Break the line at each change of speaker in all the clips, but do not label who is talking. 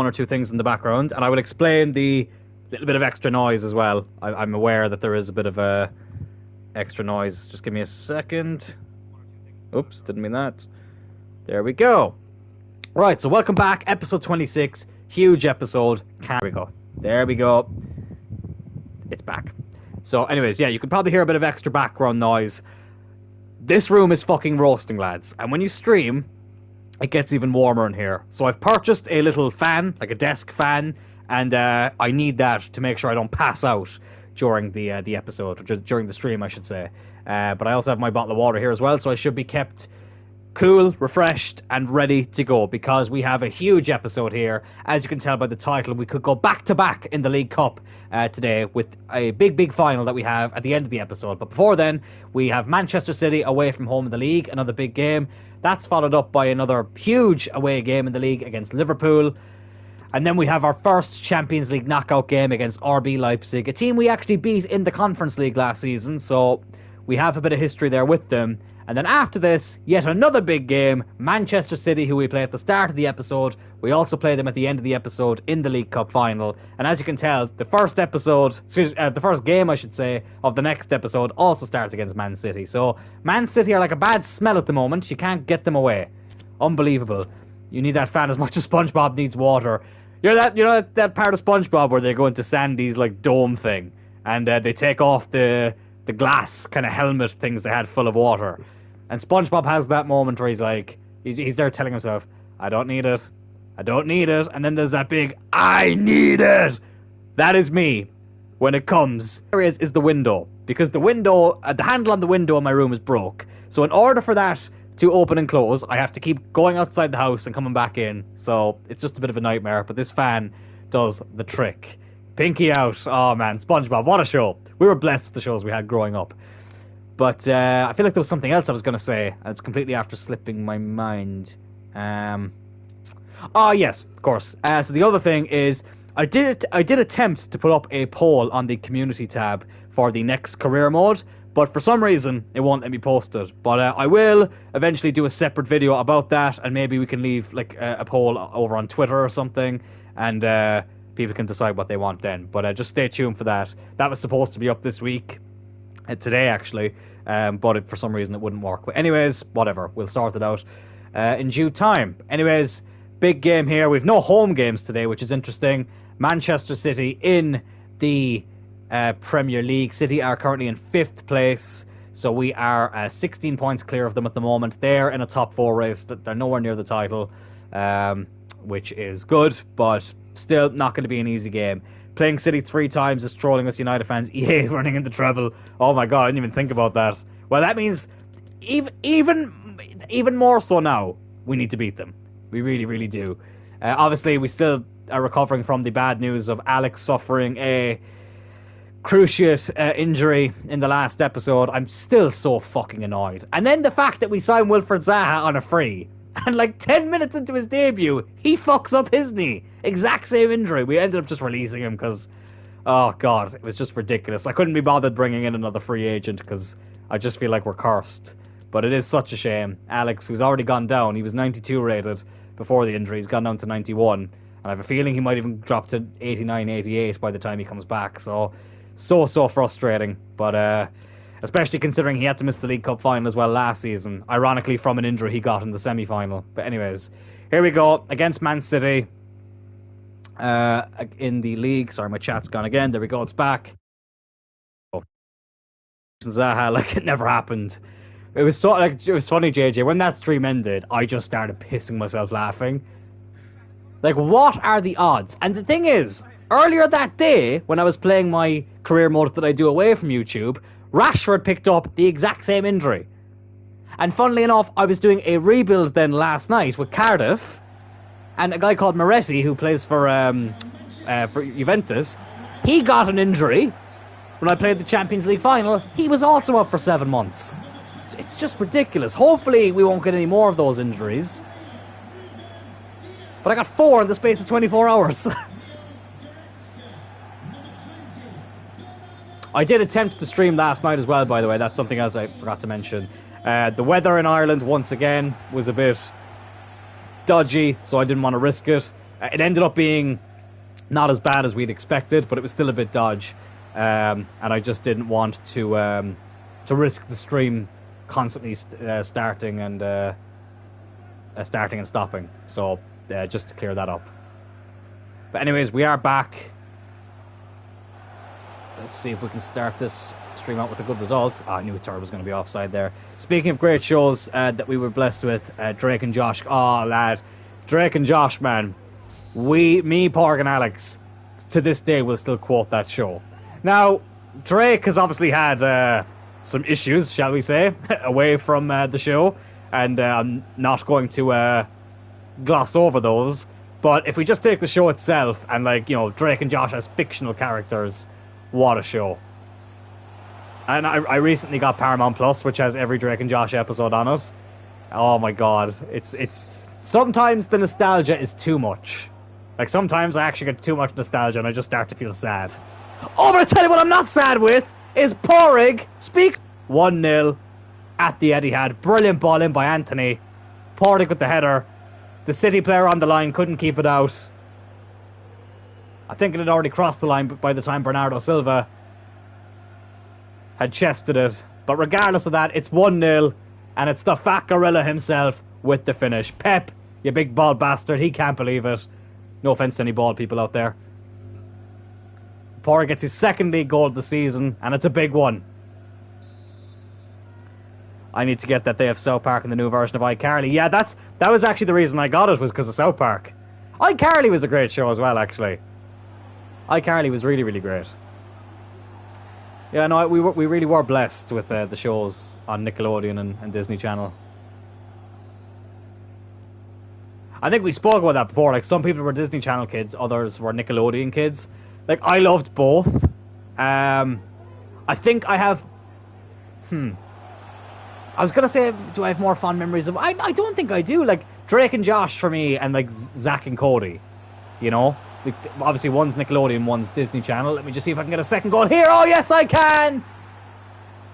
one or two things in the background, and I will explain the little bit of extra noise as well. I'm aware that there is a bit of extra noise. Just give me a second. Oops, didn't mean that. There we go. Right, so welcome back, episode 26. Huge episode. There we go. There we go. It's back. So anyways, yeah, you can probably hear a bit of extra background noise. This room is fucking roasting, lads. And when you stream, it gets even warmer in here. So I've purchased a little fan, like a desk fan, and I need that to make sure I don't pass out during the episode, or during the stream, I should say. But I also have my bottle of water here as well, so I should be kept cool, refreshed, and ready to go, because we have a huge episode here. As you can tell by the title, we could go back-to-back in the League Cup today with a big final that we have at the end of the episode. But before then, we have Manchester City away from home in the league, another big game. That's followed up by another huge away game in the league against Liverpool. And then we have our first Champions League knockout game against RB Leipzig, a team we actually beat in the Conference League last season, so we have a bit of history there with them. And then after this, yet another big game, Manchester City, who we play at the start of the episode. We also play them at the end of the episode in the League Cup final. And as you can tell, the first game, I should say, of the next episode also starts against Man City. So Man City are like a bad smell at the moment. You can't get them away. Unbelievable. You need that fan as much as SpongeBob needs water. You know that part of SpongeBob where they go into Sandy's like dome thing, and they take off the glass kind of helmet things they had full of water. And SpongeBob has that moment where he's there telling himself, I don't need it. I don't need it. And then there's that big, I need it. That is me when it comes. There is the window. Because the window, the handle on the window in my room is broke. So in order for that to open and close, I have to keep going outside the house and coming back in. So it's just a bit of a nightmare. But this fan does the trick. Pinky out. Oh man, SpongeBob, what a show. We were blessed with the shows we had growing up. But I feel like there was something else I was going to say, and it's completely after slipping my mind. Oh yes, of course. So the other thing is, I did attempt to put up a poll on the community tab for the next career mode, but for some reason it won't let me post it. But I will eventually do a separate video about that, and maybe we can leave like a poll over on Twitter or something, and people can decide what they want then. But just stay tuned for that. That was supposed to be up this week, today actually, but for some reason it wouldn't work. But anyways, whatever, we'll sort it out in due time. Anyways, big game here. We've no home games today, which is interesting. Manchester City in the Premier League. City are currently in 5th place, so we are 16 points clear of them at the moment. They're in a top 4 race. They're nowhere near the title, which is good, but still not going to be an easy game. Playing City 3 times is trolling us United fans. EA running into treble. Oh my god, I didn't even think about that. Well, that means even more so now, we need to beat them. We really, really do. Obviously, we still are recovering from the bad news of Alex suffering a cruciate injury in the last episode. I'm still so fucking annoyed. And then the fact that we signed Wilfred Zaha on a free, and like 10 minutes into his debut, he fucks up his knee. Exact same injury. We ended up just releasing him because, oh god, it was just ridiculous. I couldn't be bothered bringing in another free agent because I just feel like we're cursed. But it is such a shame. Alex, who's already gone down, he was 92 rated before the injury. He's gone down to 91. And I have a feeling he might even drop to 89, 88 by the time he comes back. So frustrating. But especially considering he had to miss the League Cup final as well last season. Ironically, from an injury he got in the semi-final. But anyways, here we go against Man City in the league. Sorry, my chat's gone again. There we go, it's back. Zaha, like it never happened. It was funny, JJ. When that stream ended, I just started pissing myself laughing. Like, what are the odds? And the thing is, earlier that day, when I was playing my career mode that I do away from YouTube, Rashford picked up the exact same injury. And funnily enough, I was doing a rebuild then last night with Cardiff, and a guy called Moretti, who plays for Juventus, he got an injury when I played the Champions League final. He was also out for 7 months. It's just ridiculous. Hopefully we won't get any more of those injuries. But I got 4 in the space of 24 hours. I did attempt to stream last night as well, by the way. That's something else I forgot to mention. The weather in Ireland, once again, was a bit dodgy, so I didn't want to risk it. It ended up being not as bad as we'd expected, but it was still a bit dodge. And I just didn't want to risk the stream constantly starting and stopping. So just to clear that up. But anyways, we are back. Let's see if we can start this stream out with a good result. Oh, I knew Tur was going to be offside there. Speaking of great shows that we were blessed with, Drake and Josh. Oh, lad. Drake and Josh, man. Me, Porg and Alex, to this day will still quote that show. Now, Drake has obviously had some issues, shall we say, away from the show. And I'm not going to gloss over those. But if we just take the show itself and, like, you know, Drake and Josh as fictional characters, what a show. And I recently got Paramount Plus, which has every Drake and Josh episode on it. Oh my god. It's sometimes the nostalgia is too much. Like, sometimes I actually get too much nostalgia and I just start to feel sad. Oh, but I tell you what I'm not sad with is Porrig speak 1-0 at the Etihad. Brilliant ball in by Anthony. Porrig with the header. The City player on the line couldn't keep it out. I think it had already crossed the line by the time Bernardo Silva had chested it. But regardless of that, it's 1-0, and it's the fat gorilla himself with the finish. Pep, you big bald bastard, he can't believe it. No offence to any bald people out there. Porrig gets his second league goal of the season, and it's a big one. I need to get that they have South Park in the new version of iCarly. Yeah, that was actually the reason I got it, was because of South Park. iCarly was a great show as well, actually. iCarly was really, really great. Yeah, no, we really were blessed with the shows on Nickelodeon and Disney Channel. I think we spoke about that before. Like, some people were Disney Channel kids, others were Nickelodeon kids. Like, I loved both. I think I have... I was going to say, do I have more fond memories of... I don't think I do. Like, Drake and Josh for me, and, like, Zach and Cody. You know? Like, obviously, one's Nickelodeon, one's Disney Channel. Let me just see if I can get a second goal here. Oh, yes, I can!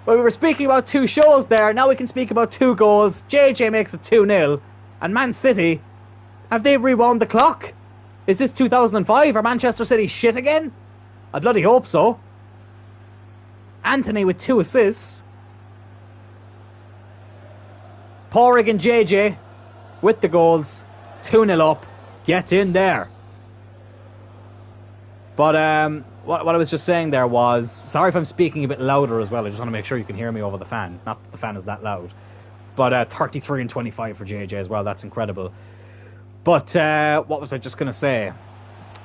Well, we were speaking about two shows there. Now we can speak about two goals. JJ makes it 2-0. And Man City, have they rewound the clock? Is this 2005? Are Manchester City shit again? I bloody hope so. Anthony with 2 assists. Porrig and JJ with the goals. 2-0 up. Get in there. But what I was just saying there was... Sorry if I'm speaking a bit louder as well. I just want to make sure you can hear me over the fan. Not that the fan is that loud. But 33 and 25 for JJ as well. That's incredible. But what was I just going to say?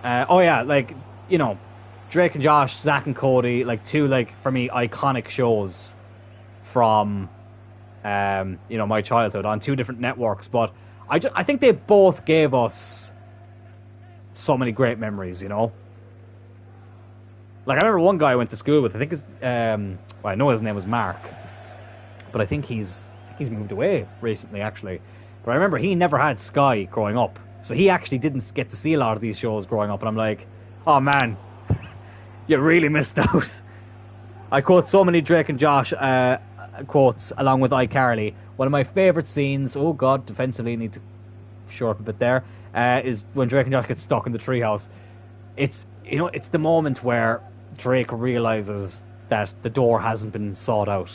Oh yeah, like, you know, Drake and Josh, Zach and Cody, like, two, like, for me, iconic shows from... you know, my childhood on 2 different networks, but I think they both gave us so many great memories, you know. Like, I remember one guy I went to school with. I think well, I know his name was Mark, but I think he's moved away recently, actually. But I remember he never had Sky growing up, so he actually didn't get to see a lot of these shows growing up. And I'm like, oh man, you really missed out. I quote so many Drake and Josh quotes along with iCarly. One of my favourite scenes, oh god, defensively need to shore up a bit there, is when Drake and Josh get stuck in the treehouse. It's, you know, it's the moment where Drake realises that the door hasn't been sought out.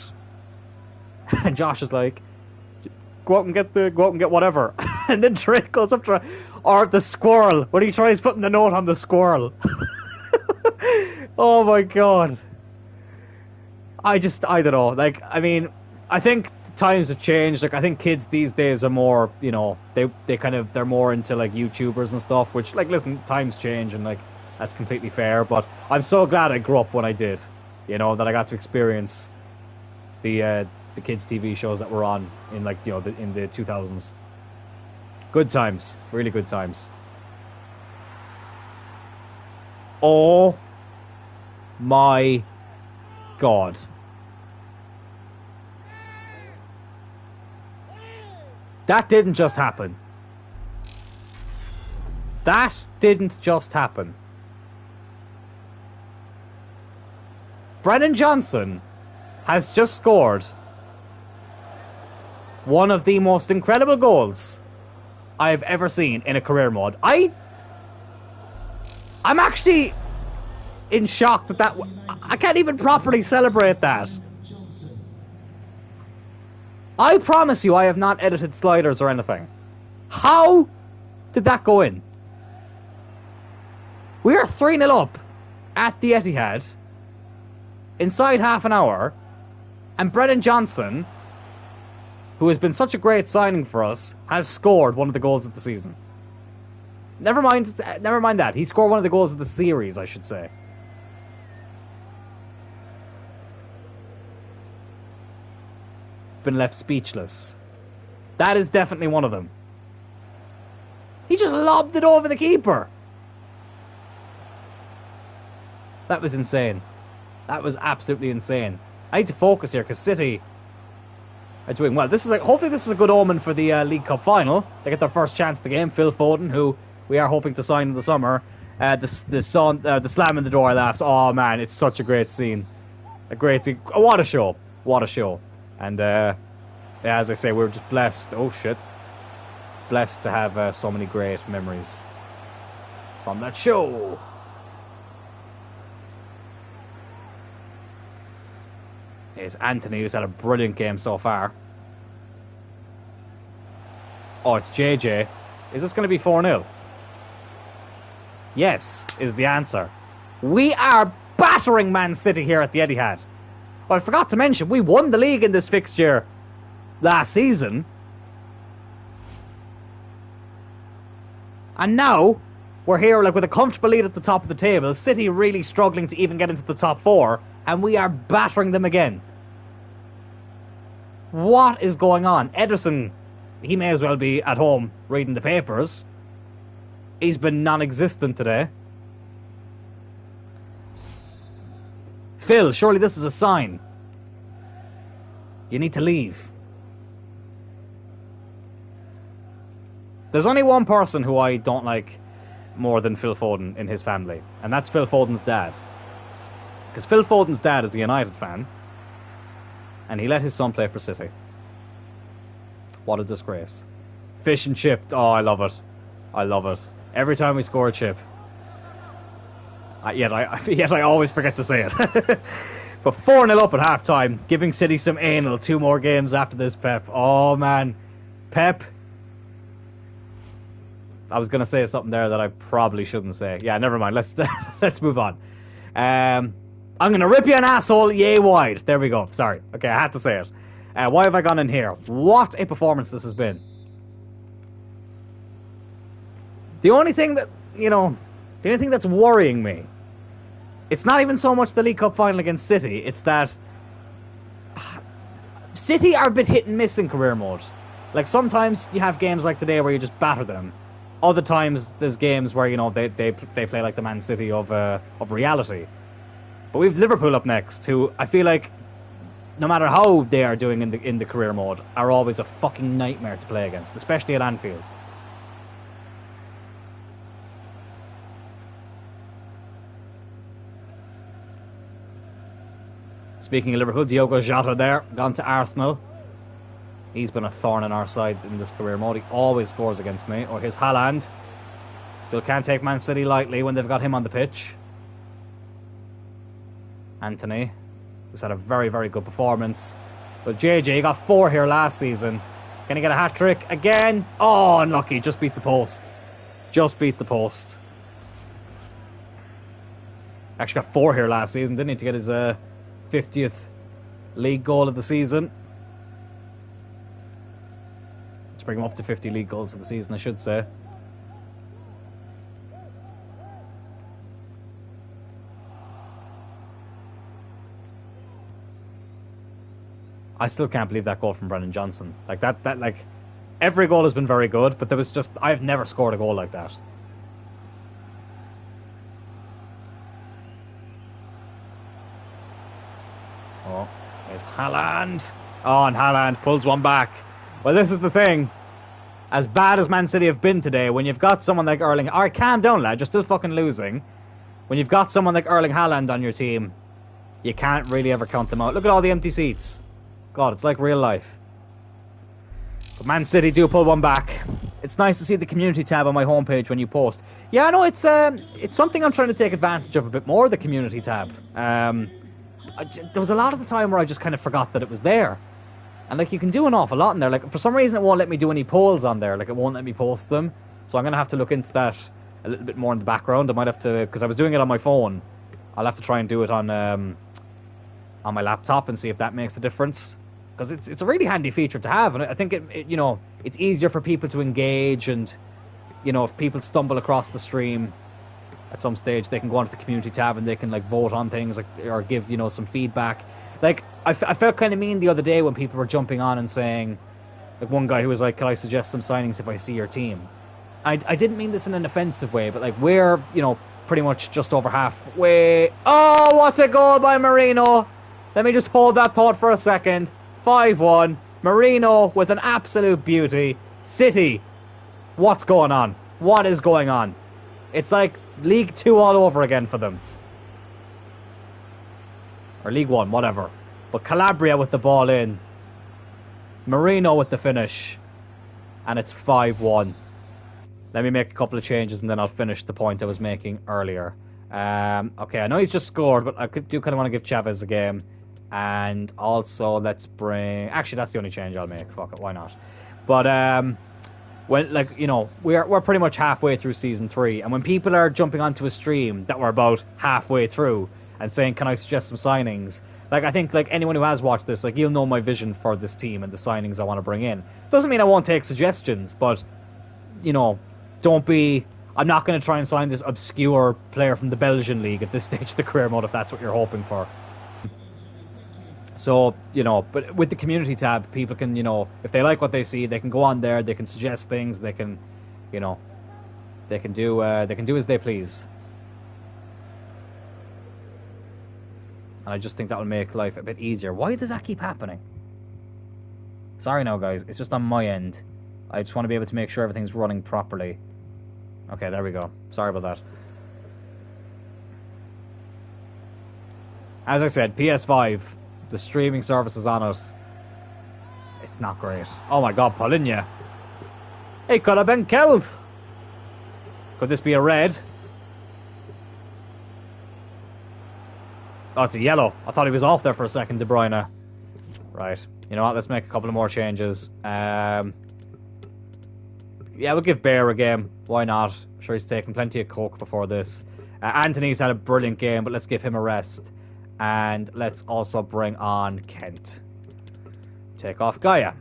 And Josh is like, go out and get whatever. And then Drake goes up to, or the squirrel, when he tries putting the note on the squirrel. Oh my god. I don't know. Like, I mean, I think times have changed. Like, I think kids these days are more, you know, they're more into, like, YouTubers and stuff, which, like, listen, times change and, like, that's completely fair. But I'm so glad I grew up when I did, you know, that I got to experience the kids' TV shows that were on in, like, you know, in the 2000s. Good times. Really good times. Oh my god. That didn't just happen. That didn't just happen. Brennan Johnson has just scored one of the most incredible goals I have ever seen in a career mode. I I'm actually in shock that I can't even properly celebrate that. I promise you I have not edited sliders or anything. How did that go in? We are 3-0 up at the Etihad inside half an hour, and Brennan Johnson, who has been such a great signing for us, has scored one of the goals of the season. Never mind that. He scored one of the goals of the series, I should say. Been left speechless. That is definitely one of them. He just lobbed it over the keeper. That was insane. That was absolutely insane. I need to focus here because City are doing well. Hopefully this is a good omen for the League Cup final. They get their first chance of the game. Phil Foden, who we are hoping to sign in the summer. The slam in the door laughs. Oh man, it's such a great scene. A great scene. Oh, what a show. What a show. And yeah, as I say, we're just blessed. Oh shit. Blessed to have so many great memories from that show. It's Anthony, who's had a brilliant game so far. Oh, it's JJ. Is this going to be 4-0? Yes, is the answer. We are battering Man City here at the Etihad. Well, I forgot to mention, we won the league in this fixture last season. And now, we're here with a comfortable lead at the top of the table. City really struggling to even get into the top 4. And we are battering them again. What is going on? Ederson, he may as well be at home reading the papers. He's been non-existent today. Phil, surely this is a sign. You need to leave. There's only one person who I don't like more than Phil Foden in his family, and that's Phil Foden's dad. Because Phil Foden's dad is a United fan, and he let his son play for City. What a disgrace. Fish and chip. Oh, I love it. I love it. Every time we score a chip. Yet I always forget to say it. But 4-0 up at half-time, giving City some anal. 2 more games after this, Pep. Oh, man. Pep. I was going to say something there that I probably shouldn't say. Yeah, never mind. Let's move on. I'm going to rip you an asshole yay wide. There we go. Sorry. Okay, I had to say it. Why have I gone in here? What a performance this has been. The only thing that's worrying me, it's not even so much the League Cup final against City, it's that City are a bit hit and miss in career mode. Like, sometimes you have games like today where you just batter them. Other times there's games where, they play like the Man City of reality. But we've Liverpool up next, who I feel like, no matter how they are doing in the career mode, are always a fucking nightmare to play against, especially at Anfield. Speaking of Liverpool, Diogo Jota there, gone to Arsenal. He's been a thorn in our side in this career mode. He always scores against me. Or his Haaland. Still can't take Man City lightly when they've got him on the pitch. Anthony, who's had a very, very good performance. But JJ got 4 here last season. Can he get a hat-trick again? Oh, unlucky. Just beat the post. Just beat the post. Actually got 4 here last season, didn't he, to get his 50th league goal of the season. Let's bring him up to 50 league goals of the season, I should say. I still can't believe that goal from Brennan Johnson. Like like every goal has been very good, but I've never scored a goal like that. Oh, there's Haaland. Oh, and Haaland pulls one back. Well, this is the thing. As bad as Man City have been today, when you've got someone like Erling... Alright, calm down, lad. You're still fucking losing. When you've got someone like Erling Haaland on your team, you can't really ever count them out. Look at all the empty seats. God, it's like real life. But Man City do pull one back. It's nice to see the community tab on my homepage when you post. Yeah, I know it's something I'm trying to take advantage of a bit more, the community tab. There was a lot of the time where I just kind of forgot that it was there. And, like, you can do an awful lot in there. Like, for some reason, it won't let me do any polls on there. Like, it won't let me post them. So I'm going to have to look into that a little bit more in the background. I might have to, because I was doing it on my phone. I'll have to try and do it on my laptop and see if that makes a difference. Because it's a really handy feature to have. And I think, you know, it's easier for people to engage. And, you know, if people stumble across the stream at some stage, they can go onto the community tab and they can, like, vote on things, like, or give, you know, some feedback. Like, I felt kind of mean the other day when people were jumping on and saying, like, one guy who was like, can I suggest some signings if I see your team? I didn't mean this in an offensive way, but, like, we're, you know, pretty much just over halfway. Oh, what a goal by Marino. Let me just hold that thought for a second. 5-1. Marino with an absolute beauty. City, what's going on? What is going on? It's like League 2 all over again for them. Or League 1, whatever. But Calabria with the ball in. Marino with the finish. And it's 5-1. Let me make a couple of changes and then I'll finish the point I was making earlier. Okay, I know he's just scored, but I do kind of want to give Chavez a game. And also, let's bring... Actually, that's the only change I'll make. Fuck it, why not? But, when, like, you know, we're pretty much halfway through Season 3. And when people are jumping onto a stream that we're about halfway through and saying, can I suggest some signings? Like, I think, like, anyone who has watched this, like, you'll know my vision for this team and the signings I want to bring in. Doesn't mean I won't take suggestions, but, you know, don't be... I'm not going to try and sign this obscure player from the Belgian league at this stage of the career mode if that's what you're hoping for. So, you know, but with the community tab, people can, you know, if they like what they see, they can go on there, they can suggest things, they can, you know, they can do as they please. And I just think that will make life a bit easier. Why does that keep happening? Sorry now, guys. It's just on my end. I just want to be able to make sure everything's running properly. Okay, there we go. Sorry about that. As I said, PS5, the streaming service is on it. It's not great. Oh my god, Paulinho. He could have been killed. Could this be a red? Oh, it's a yellow. I thought he was off there for a second, De Bruyne. Right. You know what? Let's make a couple of more changes. Yeah, we'll give Bear a game. Why not? I'm sure he's taken plenty of coke before this. Anthony's had a brilliant game, but let's give him a rest. And let's also bring on Kent. Take off Gaia.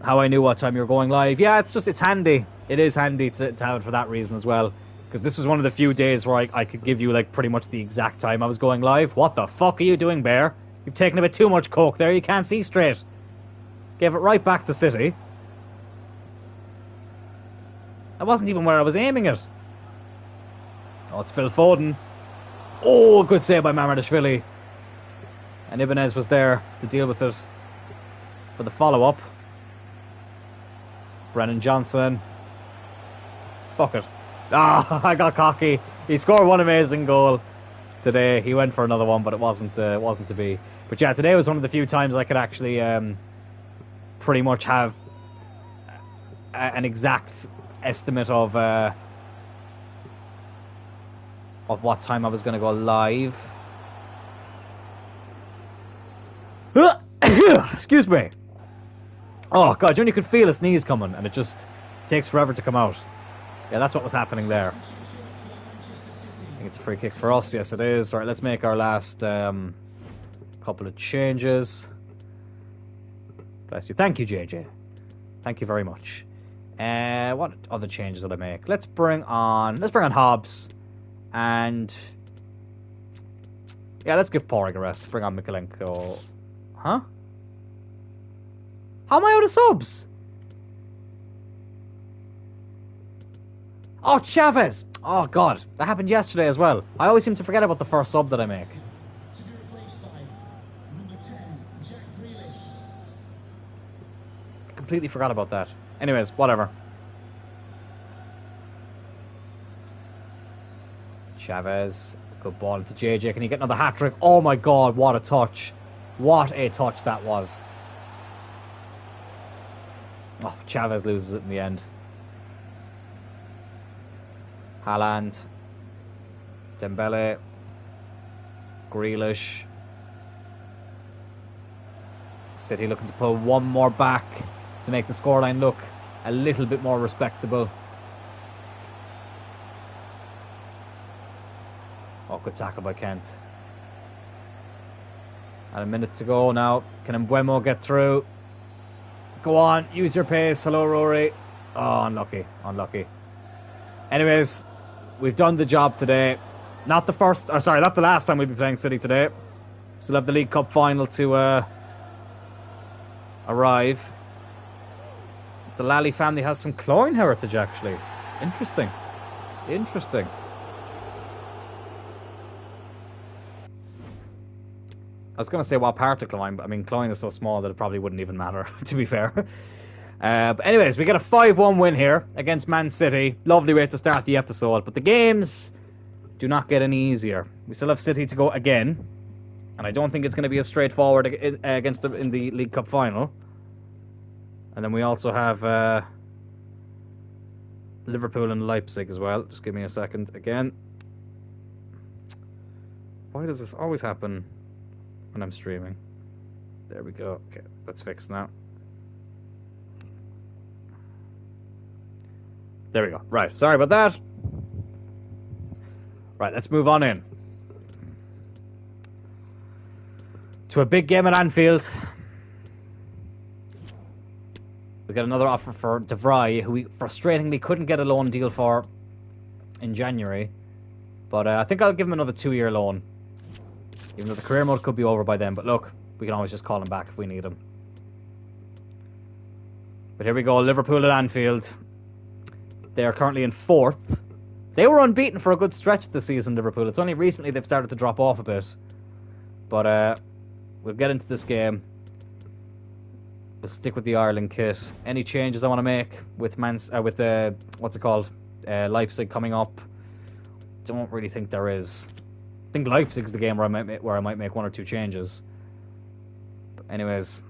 How I knew what time you were going live. Yeah, it's handy. It is handy to have it for that reason as well. Because this was one of the few days where I could give you, like, pretty much the exact time I was going live. What the fuck are you doing, Bear? You've taken a bit too much coke there. You can't see straight. Gave it right back to City. That wasn't even where I was aiming it. Oh, it's Phil Foden. Oh, good save by Mamardashvili. And Ibanez was there to deal with it for the follow-up. Brennan Johnson. Fuck it. Ah, I got cocky. He scored one amazing goal today. He went for another one, but it wasn't to be. But yeah, today was one of the few times I could actually pretty much have an exact estimate of what time I was going to go live. Excuse me. Oh god, you could feel a sneeze coming and it just takes forever to come out. Yeah, that's what was happening there. I think it's a free kick for us. Yes, it is. Right, let's make our last couple of changes. Bless you. Thank you, JJ. Thank you very much. What other changes did I make? Let's bring on Hobbs. And yeah, let's give Porrig a rest. Bring on Mikolenko. Huh? How am I out of subs? Oh, Chavez! Oh god, that happened yesterday as well. I always seem to forget about the first sub that I make. I completely forgot about that. Anyways, whatever. Chavez, good ball into JJ. Can he get another hat-trick? Oh my god, what a touch. What a touch that was. Oh, Chavez loses it in the end. Haaland. Dembele. Grealish. City looking to pull one more back to make the scoreline look a little bit more respectable. Oh, good tackle by Kent. And a minute to go now. Can Mbeumo get through? Go on, use your pace. Hello, Rory. Oh, unlucky. Unlucky. Anyways, we've done the job today. Not the last time we'll be playing City today. Still have the League Cup final to arrive. The Lally family has some Cloyne heritage, actually. Interesting. Interesting. I was going to say what part of Cloyne, but I mean, Cloyne is so small that it probably wouldn't even matter, to be fair. But anyways, we get a 5-1 win here against Man City. Lovely way to start the episode. But the games do not get any easier. We still have City to go again. And I don't think it's going to be as straightforward against them in the League Cup final. And then we also have Liverpool and Leipzig as well. Just give me a second again. Why does this always happen when I'm streaming? There we go. Okay, that's fixed now. There we go. Right, sorry about that. Right, let's move on in to a big game at Anfield. We got another offer for De Vrij, who we frustratingly couldn't get a loan deal for in January. But I think I'll give him another 2-year loan, even though the career mode could be over by then. But look, we can always just call him back if we need him. But here we go, Liverpool at Anfield. They are currently in 4th. They were unbeaten for a good stretch this season, Liverpool. It's only recently they've started to drop off a bit. But we'll get into this game. We'll stick with the Ireland kit. Any changes I want to make with Leipzig coming up? Don't really think there is. I think Leipzig's the game where I might make 1 or 2 changes. But anyways,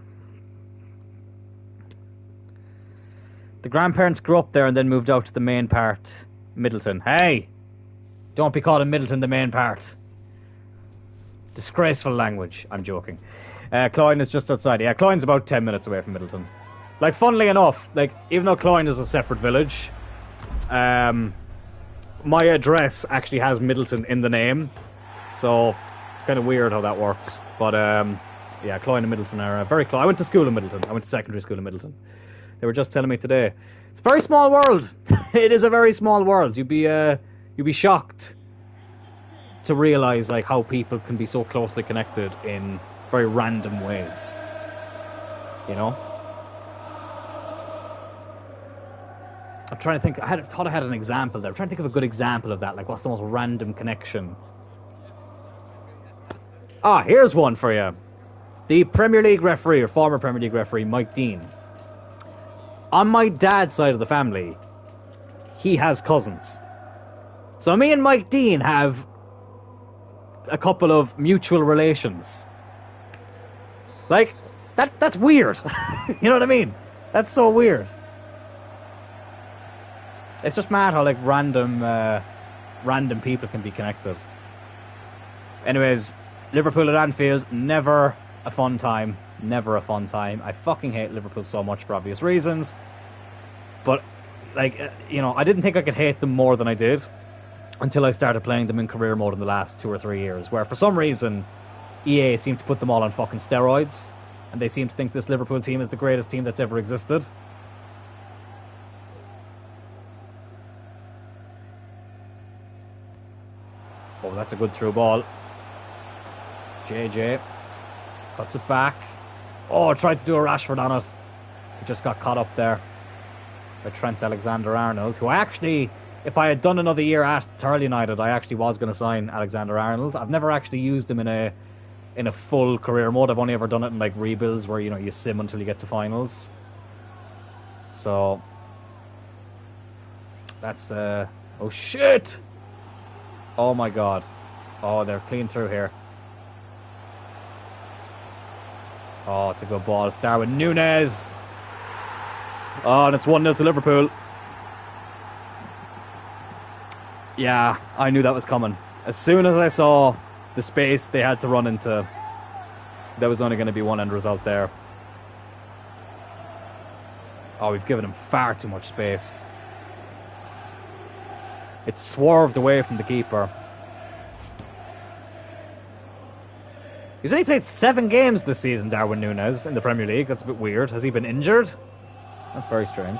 the grandparents grew up there and then moved out to the main part, Middleton. Hey, don't be calling Middleton the main part. Disgraceful language. I'm joking. Cloyne is just outside. Yeah, Cloyne's about 10 minutes away from Middleton. Like, funnily enough, like, even though Cloyne is a separate village, my address actually has Middleton in the name. So, it's kind of weird how that works. But, yeah, Cloyne and Middleton are very close. I went to school in Middleton. I went to secondary school in Middleton. They were just telling me today. It's a very small world. It is a very small world. You'd be shocked to realise, like, how people can be so closely connected in very random ways, you know. I'm trying to think. I thought I had an example there. I'm trying to think of a good example of that. Like, what's the most random connection? Ah, here's one for you. The Premier League referee, or former Premier League referee, Mike Dean. On my dad's side of the family, he has cousins. So me and Mike Dean have a couple of mutual relations. Like, that's weird. You know what I mean? That's so weird. It's just mad how, like, random people can be connected. Anyways, Liverpool at Anfield, never a fun time. Never a fun time. I fucking hate Liverpool so much for obvious reasons. But, like, you know, I didn't think I could hate them more than I did until I started playing them in career mode in the last 2 or 3 years, where for some reason EA seemed to put them all on fucking steroids, and they seem to think this Liverpool team is the greatest team that's ever existed. Oh, that's a good through ball. JJ cuts it back. Oh, tried to do a Rashford on it. He just got caught up there by Trent Alexander-Arnold, who I actually, if I had done another year at Thurl United, I actually was going to sign Alexander-Arnold. I've never actually used him in a full career mode. I've only ever done it in, like, rebuilds where, you know, you sim until you get to finals. So that's oh shit! Oh my god. Oh, they're clean through here. Oh, it's a good ball. It's Darwin Núñez. Oh, and it's 1-0 to Liverpool. Yeah, I knew that was coming. As soon as I saw the space they had to run into, there was only going to be one end result there. Oh, we've given him far too much space. It swerved away from the keeper. He's only played 7 games this season, Darwin Núñez, in the Premier League. That's a bit weird. Has he been injured? That's very strange.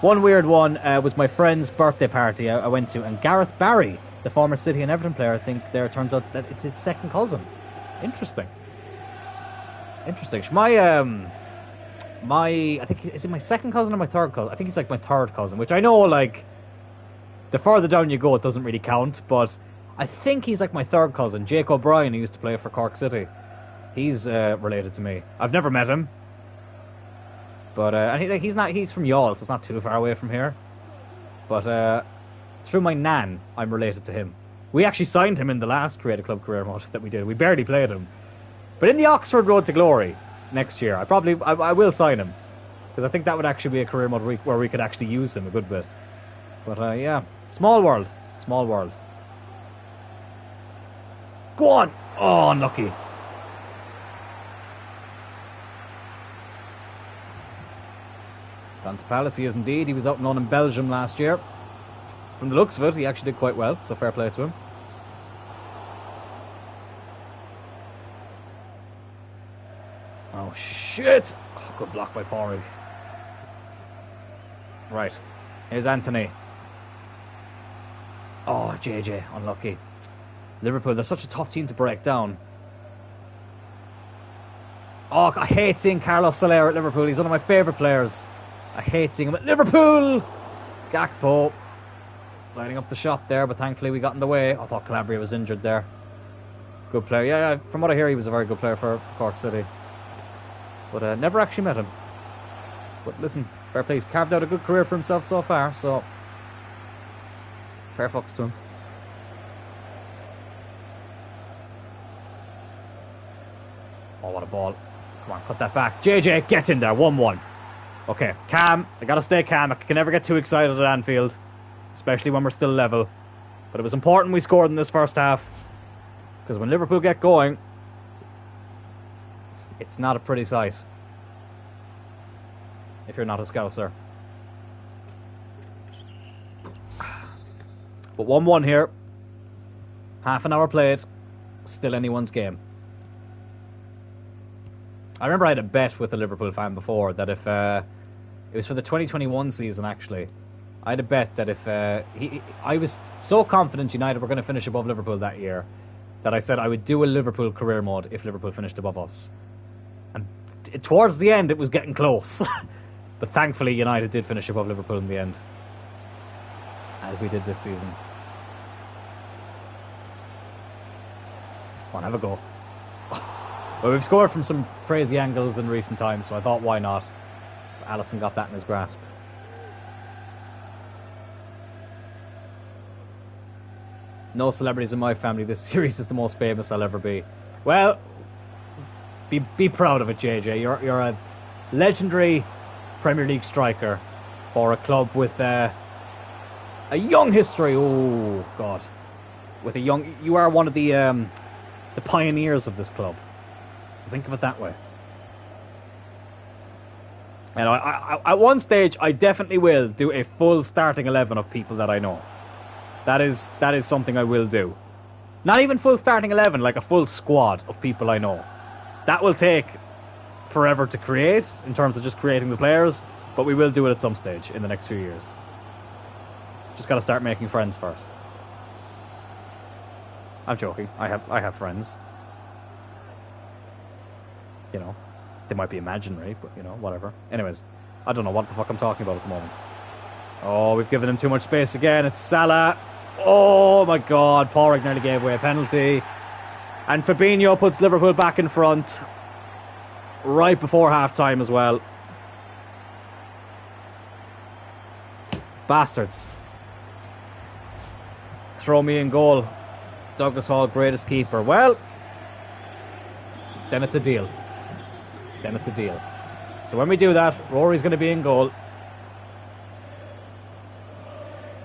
One weird one was my friend's birthday party I went to, and Gareth Barry, the former City and Everton player, I think there turns out that it's his second cousin. Interesting. Interesting. I think, is it my second cousin or my third cousin? I think he's like my third cousin, which I know, like, the further down you go, it doesn't really count, but I think he's like my third cousin, Jake O'Brien, who used to play for Cork City. He's related to me. I've never met him, but and he's from Youghal, so it's not too far away from here. But through my nan, I'm related to him. We actually signed him in the last Creative Club career mode that we did. We barely played him, but in the Oxford Road to Glory next year, I will sign him, because I think that would actually be a career mode where we could actually use him a good bit. But yeah, small world. Go on! Oh, unlucky. Gone to Palace, he is indeed. He was out and on in Belgium last year. From the looks of it, he actually did quite well, so fair play to him. Oh, shit! Oh, good block by Porrig. Right. Here's Anthony. Oh, JJ, unlucky. Liverpool, they're such a tough team to break down. Oh, I hate seeing Carlos Soler at Liverpool. He's one of my favourite players. I hate seeing him at Liverpool. Gakpo lighting up the shot there, but thankfully we got in the way. I thought Calabria was injured there. Good player. Yeah, from what I hear, he was a very good player for Cork City. But never actually met him. But listen, fair play. He's carved out a good career for himself so far, so fair fucks to him. Oh, what a ball. Come on, cut that back. JJ, get in there. 1-1. Okay, calm. I gotta stay calm. I can never get too excited at Anfield, especially when we're still level. But it was important we scored in this first half, because when Liverpool get going, it's not a pretty sight if you're not a Scouser. But 1-1 here. Half an hour played. Still anyone's game. I remember I had a bet with a Liverpool fan before that if it was for the 2021 season, actually, I had a bet that if I was so confident United were going to finish above Liverpool that year that I said I would do a Liverpool career mode if Liverpool finished above us. And towards the end, it was getting close. But thankfully, United did finish above Liverpool in the end, as we did this season. Come on, have a go. Well, we've scored from some crazy angles in recent times, so I thought, why not? But Alisson got that in his grasp. No celebrities in my family. This series is the most famous I'll ever be. Well, be proud of it, JJ. You're a legendary Premier League striker for a club with a young history. Oh God, with a young. You are one of the pioneers of this club. So think of it that way. And I at one stage, I definitely will do a full starting 11 of people that I know. That is something I will do. Not even full starting 11, like a full squad of people I know. That will take forever to create, in terms of just creating the players, but we will do it at some stage in the next few years. Just got to start making friends first. I'm joking. I have friends. You know, they might be imaginary, but, you know, whatever. Anyways, I don't know what the fuck I'm talking about at the moment. Oh, we've given him too much space again. It's Salah. Oh, my God. Porrig nearly gave away a penalty. And Fabinho puts Liverpool back in front right before half-time as well. Bastards. Throw me in goal. Douglas Hall, greatest keeper. Well, then it's a deal. So when we do that, Rory's going to be in goal.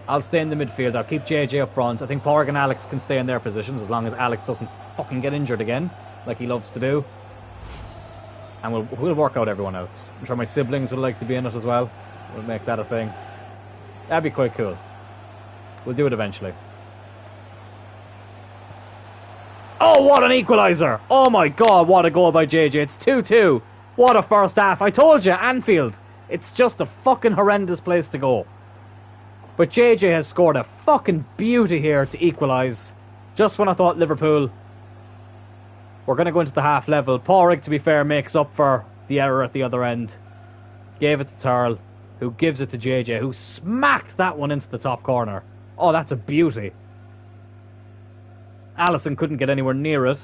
I'll stay in the midfield. I'll keep JJ up front. I think Porg and Alex can stay in their positions as long as Alex doesn't fucking get injured again, like he loves to do. And we'll work out everyone else. I'm sure my siblings would like to be in it as well. We'll make that a thing. That'd be quite cool. We'll do it eventually. Oh, what an equaliser! Oh my god, what a goal by JJ. It's 2-2. What a first half. I told you, Anfield. It's just a fucking horrendous place to go. But JJ has scored a fucking beauty here to equalise. Just when I thought Liverpool were going to go into the half level. Porrig, to be fair, makes up for the error at the other end. Gave it to Turl, who gives it to JJ, who smacked that one into the top corner. Oh, that's a beauty. Allison couldn't get anywhere near it.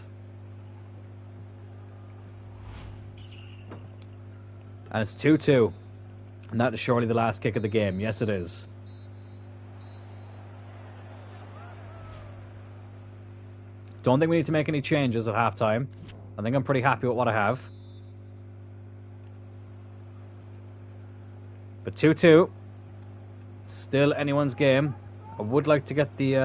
And it's 2-2. And that is surely the last kick of the game. Yes, it is. Don't think we need to make any changes at halftime. I think I'm pretty happy with what I have. But 2-2. Still anyone's game. I would like to get the...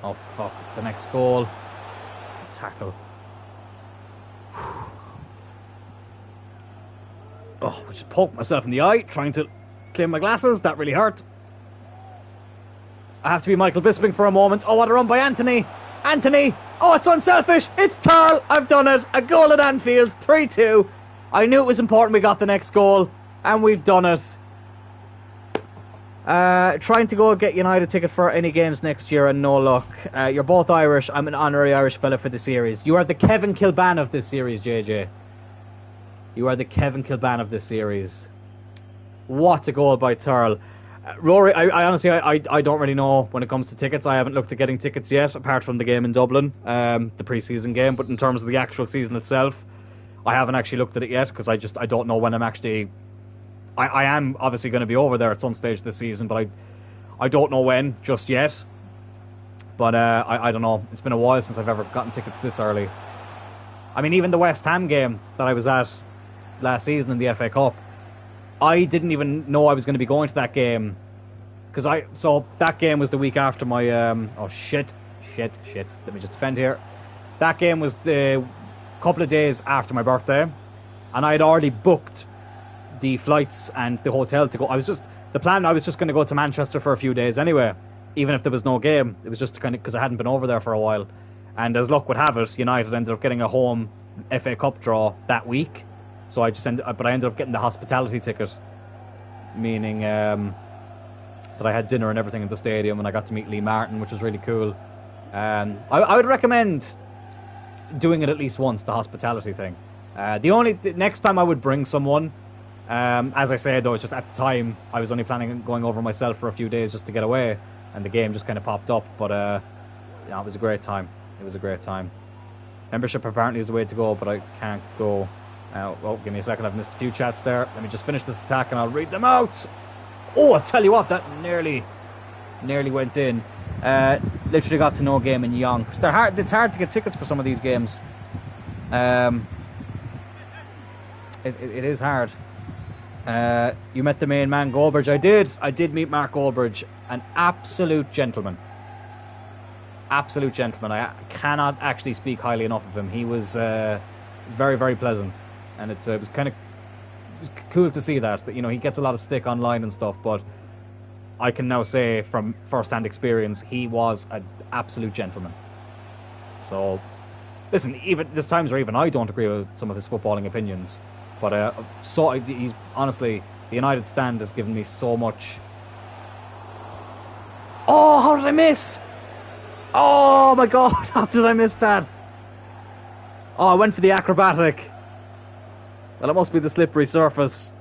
oh, fuck. The next goal. Tackle. Oh, I just poked myself in the eye trying to clean my glasses. That really hurt. I have to be Michael Bisping for a moment. Oh, what a run by Anthony. Anthony. Oh, it's unselfish. It's Turl. I've done it. A goal at Anfield. 3-2. I knew it was important we got the next goal. And we've done it. Trying to go get United ticket for any games next year and no luck. You're both Irish. I'm an honorary Irish fella for the series. You are the Kevin Kilban of this series, JJ. You are the Kevin Kilban of this series. What a goal by Turl. Rory, I honestly, I don't really know when it comes to tickets. I haven't looked at getting tickets yet, apart from the game in Dublin, the pre-season game. But in terms of the actual season itself, I haven't actually looked at it yet, because I don't know when I'm actually... I am obviously going to be over there at some stage this season, but I don't know when just yet. But I don't know. It's been a while since I've ever gotten tickets this early. I mean, even the West Ham game that I was at last season in the FA Cup, I didn't even know I was going to be going to that game, so that game was the week after my oh shit. Let me just defend here. That game was the couple of days after my birthday, and I had already booked the flights and the hotel to go. I was just going to go to Manchester for a few days anyway, even if there was no game. It was just kind of because I hadn't been over there for a while, and as luck would have it, United ended up getting a home FA Cup draw that week. So I ended up getting the hospitality ticket, meaning that I had dinner and everything in the stadium, and I got to meet Lee Martin, which was really cool. I would recommend doing it at least once, the hospitality thing. The next time I would bring someone, as I said though, it's just at the time I was only planning on going over myself for a few days just to get away, and the game just kind of popped up. But yeah, it was a great time. Membership apparently is the way to go, but I can't go. Well, give me a second. I've missed a few chats there. Let me just finish this attack and I'll read them out. Oh, I tell you what, that nearly went in. Literally got to no game in Yonks. It's hard to get tickets for some of these games. It is hard. You met the main man, Goldbridge. I did meet Mark Goldbridge. An absolute gentleman. Absolute gentleman. I cannot actually speak highly enough of him. He was very, very pleasant. And it was cool to see that he gets a lot of stick online and stuff, but I can now say from first-hand experience he was an absolute gentleman. So listen, even there's times where even I don't agree with some of his footballing opinions, but he's honestly, the United stand has given me so much. Oh, how did I miss? Oh my god, how did I miss that? Oh, I went for the acrobatic. Well, it must be the slippery surface.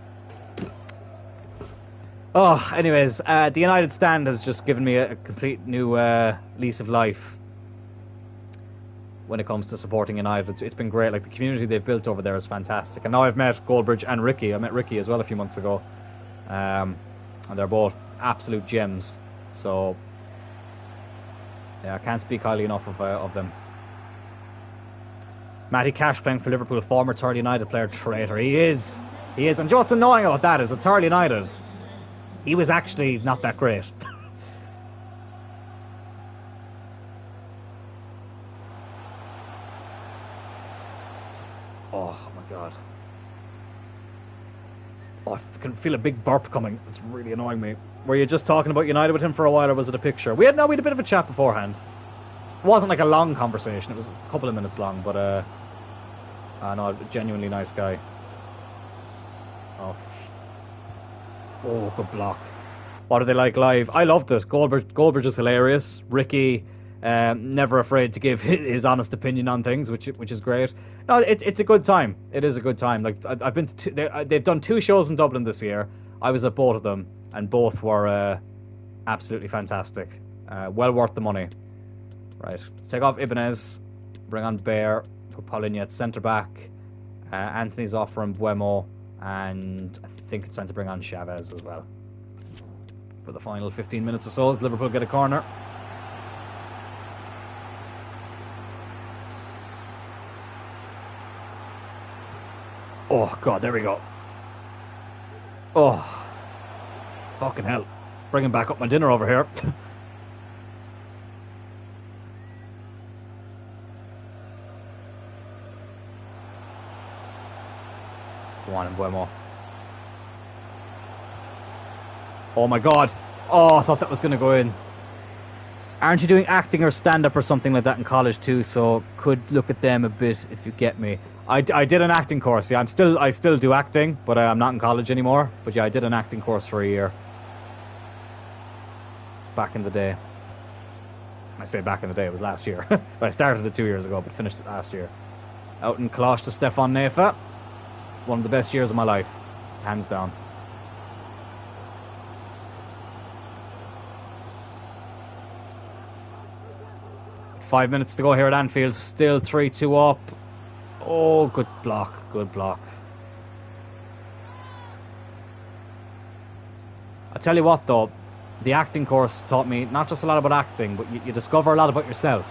Oh, anyways, the United stand has just given me a complete new lease of life when it comes to supporting United. It's been great. Like, the community they've built over there is fantastic. And now I've met Goldbridge and Ricky. I met Ricky as well a few months ago. And they're both absolute gems. So, yeah, I can't speak highly enough of them. Matty Cash playing for Liverpool, former Third United player, traitor. He is. He is. And you know what's annoying about that is at Third United, he was actually not that great. Oh my god. Oh, I can feel a big burp coming. It's really annoying me. Were you just talking about United with him for a while, or was it a picture? We had a bit of a chat beforehand. It wasn't like a long conversation. It was a couple of minutes long, but no, genuinely nice guy. Oh, good block. What are they like live? I loved it. Goldberg is hilarious. Ricky, never afraid to give his honest opinion on things, which is great. No, it's a good time. It is a good time. Like I've been to they've done 2 shows in Dublin this year. I was at both of them, and both were absolutely fantastic. Well worth the money. Right, let's take off Ibanez, bring on Bear, put Paulinho at centre back. Anthony's off for Mbuemo, and I think it's time to bring on Chavez as well. For the final 15 minutes or so, as Liverpool get a corner. Oh god, there we go. Oh, fucking hell! Bringing back up my dinner over here. Go on, Mbuemo. Oh my god. Oh, I thought that was going to go in. Aren't you doing acting or stand-up or something like that in college too? So could look at them a bit if you get me. I did an acting course. Yeah, I still do acting, but I'm not in college anymore. But yeah, I did an acting course for a year. Back in the day. I say back in the day, it was last year. I started it 2 years ago, but finished it last year. Out in Cloyne to Stefan Nefa. One of the best years of my life. Hands down. Five minutes to go here at Anfield. Still 3-2 up. Oh, good block. Good block. I tell you what, though. The acting course taught me not just a lot about acting, but you discover a lot about yourself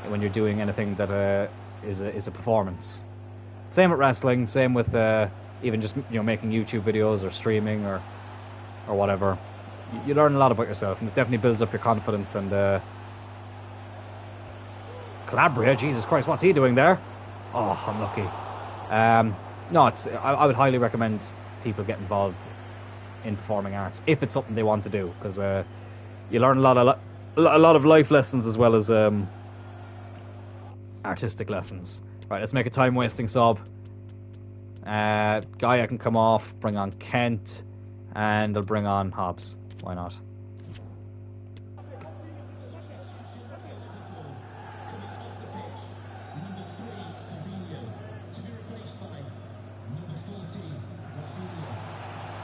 when you're doing anything that is a performance. Same with wrestling. Same with even just making YouTube videos or streaming or whatever. You learn a lot about yourself, and it definitely builds up your confidence. And Calabria, Jesus Christ, what's he doing there? Oh, unlucky. No, I would highly recommend people get involved in performing arts if it's something they want to do, because you learn a lot of life lessons as well as artistic lessons. Right, let's make a time-wasting sub. Gaia can come off, bring on Kent, and I'll bring on Hobbs. Why not?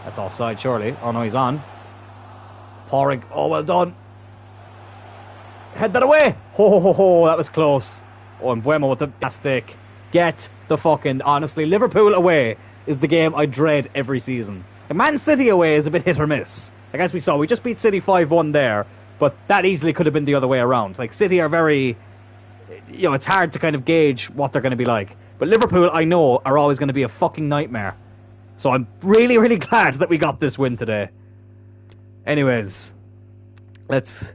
That's offside, surely. Oh no, he's on. Porrig, oh well done. Head that away! Ho ho ho ho, that was close. Oh, and Mbuemo with the stick. Get the fucking... Honestly, Liverpool away is the game I dread every season. And Man City away is a bit hit or miss. Like as we saw, we just beat City 5-1 there, but that easily could have been the other way around. Like City are very... it's hard to kind of gauge what they're going to be like. But Liverpool, I know, are always going to be a fucking nightmare. So I'm really, really glad that we got this win today. Anyways, let's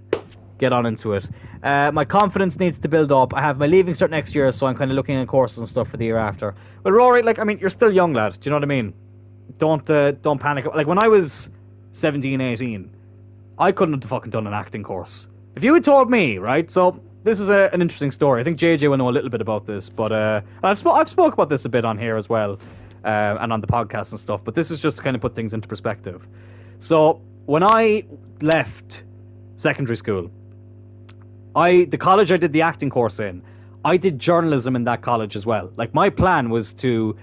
get on into it. My confidence needs to build up. I have my leaving cert next year, so I'm kind of looking at courses and stuff for the year after. But Rory, you're still young, lad. Do you know what I mean? Don't panic. Like when I was 17, 18, I couldn't have fucking done an acting course. If you had told me, right? So this is an interesting story. I think JJ will know a little bit about this, but I've spoke about this a bit on here as well. And on the podcast and stuff, but this is just to kind of put things into perspective. So when I left secondary school, the college I did the acting course in, I did journalism in that college as well. Like my plan was to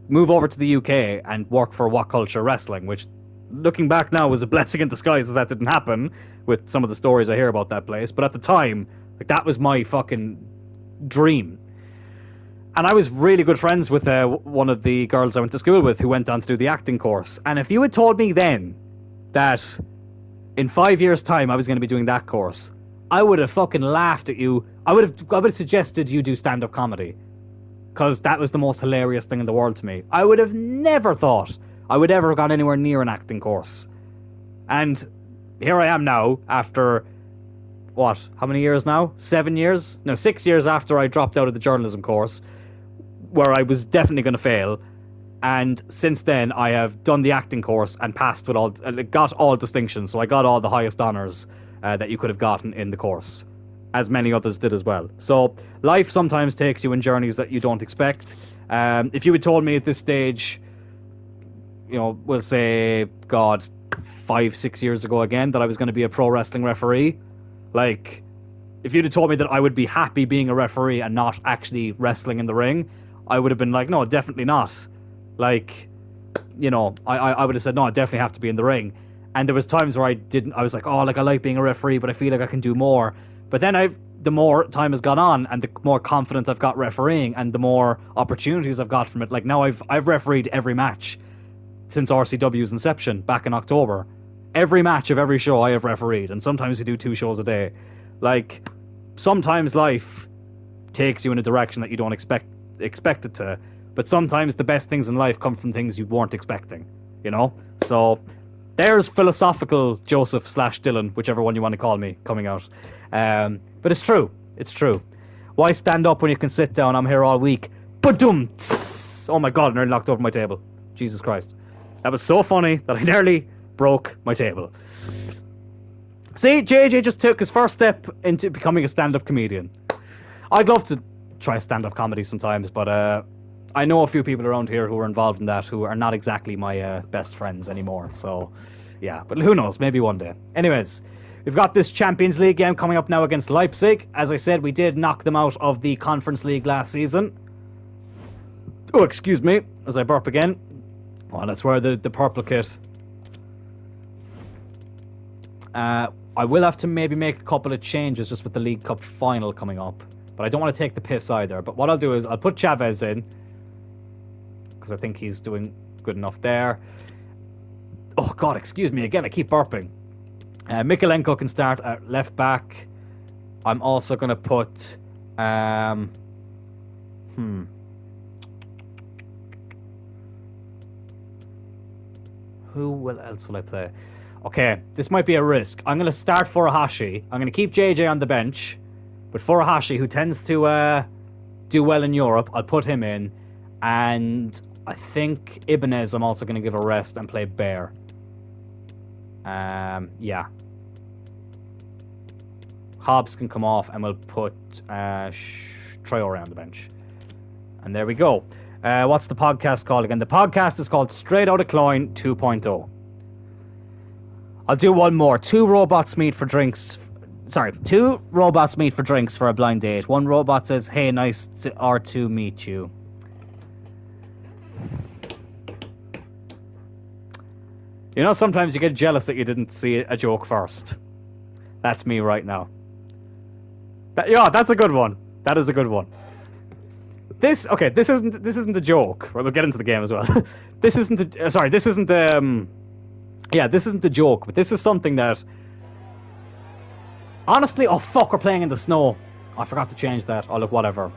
move over to the UK and work for What Culture Wrestling, which looking back now was a blessing in disguise that didn't happen with some of the stories I hear about that place. But at the time, that was my fucking dream. And I was really good friends with one of the girls I went to school with who went on to do the acting course. And if you had told me then that in 5 years' time I was going to be doing that course, I would have fucking laughed at you. I would have suggested you do stand-up comedy. because that was the most hilarious thing in the world to me. I would have never thought I would ever have gone anywhere near an acting course. And here I am now, after, what, how many years now? 7 years? No, 6 years after I dropped out of the journalism course, where I was definitely going to fail. And since then, I have done the acting course and passed with got all distinctions. So I got all the highest honours that you could have gotten in the course, as many others did as well. So life sometimes takes you in journeys that you don't expect. If you had told me at this stage, you know, we'll say, God, 5-6 years ago again, that I was going to be a pro wrestling referee, like, if you'd have told me that I would be happy being a referee and not actually wrestling in the ring, I would have been like, no, definitely not. Like, you know, I would have said, no, I definitely have to be in the ring. And there was times where I was like, oh, like, I like being a referee, but I feel like I can do more. But then the more time has gone on and the more confidence I've got refereeing and the more opportunities I've got from it. Like, now I've refereed every match since RCW's inception back in October. Every match of every show I have refereed, and sometimes we do 2 shows a day. Like, sometimes life takes you in a direction that you don't expect it to, but sometimes the best things in life come from things you weren't expecting, you know? So there's philosophical Joseph / Dylan, whichever one you want to call me, coming out. But it's true. It's true. Why stand up when you can sit down? I'm here all week. Ba-dum! Oh my God, I nearly knocked over my table. Jesus Christ. That was so funny that I nearly broke my table. See, JJ just took his first step into becoming a stand-up comedian. I'd love to try stand-up comedy sometimes, but I know a few people around here who are involved in that who are not exactly my best friends anymore. So, yeah, but who knows? Maybe one day. Anyways, we've got this Champions League game coming up now against Leipzig. As I said, we did knock them out of the Conference League last season. Oh, excuse me, as I burp again. Well, that's where the purple kit. I will have to maybe make a couple of changes just with the League Cup final coming up. But I don't want to take the piss either. But what I'll do is I'll put Chavez in, because I think he's doing good enough there. Oh, God, excuse me again. I keep burping. Mikolenko can start at left back. I'm also going to put... Who else will I play? Okay, this might be a risk. I'm going to start Furuhashi. I'm going to keep JJ on the bench. But Furuhashi, who tends to do well in Europe, I'll put him in. And I think Ibanez I'm also going to give a rest and play Bear. Yeah. Hobbs can come off and we'll put Traore on the bench. And there we go. What's the podcast called again? The podcast is called Straight Outta Cloyne 2.0. I'll do one more. 2 robots meet for drinks. Sorry, 2 robots meet for drinks for a blind date. One robot says, hey, nice to R2 meet you. You know, sometimes you get jealous that you didn't see a joke first. That's me right now. Yeah, that's a good one. That is a good one. This isn't a joke. Right, we'll get into the game as well. This isn't a joke, but this is something that, honestly, oh fuck, we're playing in the snow. I forgot to change that. Oh look, whatever.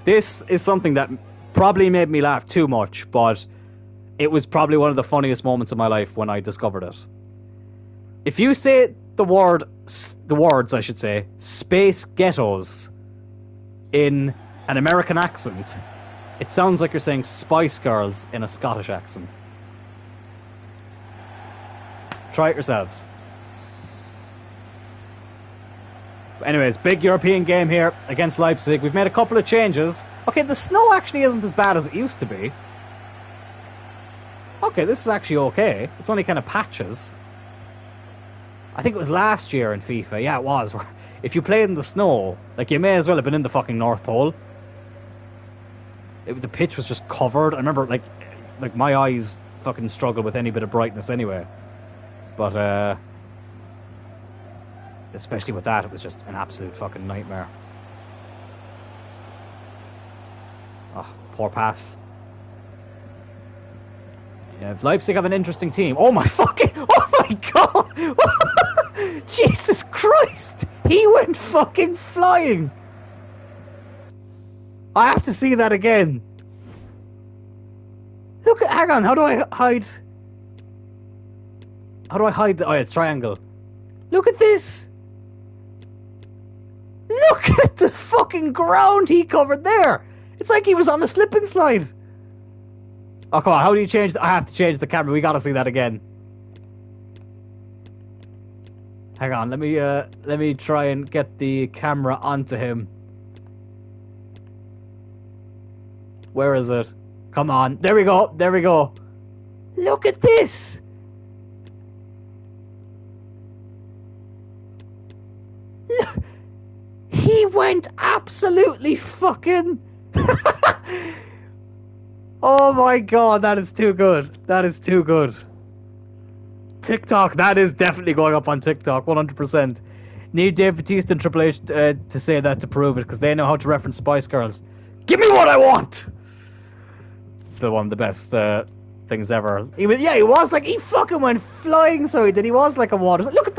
This is something that probably made me laugh too much, but it was probably one of the funniest moments of my life when I discovered it. If you say the words, I should say, space ghettos in an American accent, it sounds like you're saying Spice Girls in a Scottish accent. Try it yourselves. Anyways, big European game here against Leipzig. We've made a couple of changes. Okay, the snow actually isn't as bad as it used to be. Okay, this is actually okay. It's only kind of patches. I think it was last year in FIFA. Yeah, it was. If you played in the snow, like, you may as well have been in the fucking North Pole. The pitch was just covered. I remember, like my eyes fucking struggle with any bit of brightness anyway. But, especially with that, it was just an absolute fucking nightmare. Oh, poor pass. Yeah, Leipzig have an interesting team. Oh my god! Jesus Christ! He went fucking flying! I have to see that again. Look, hang on, how do I hide? How do I hide the... Oh, it's triangle. Look at this. Look at the fucking ground he covered there. It's like he was on a slip and slide. Oh, come on, how do you change... I have to change the camera, we gotta see that again. Hang on, let me try and get the camera onto him. Where is it? Come on. There we go. There we go. Look at this. He went absolutely fucking... Oh my god, that is too good. That is too good. TikTok, that is definitely going up on TikTok, 100%. Need Dave Bautista and Triple H to say that to prove it, because they know how to reference Spice Girls. Give me what I want! Still one of the best things ever. He was like, he fucking went flying, so he did. He was like a water. Look at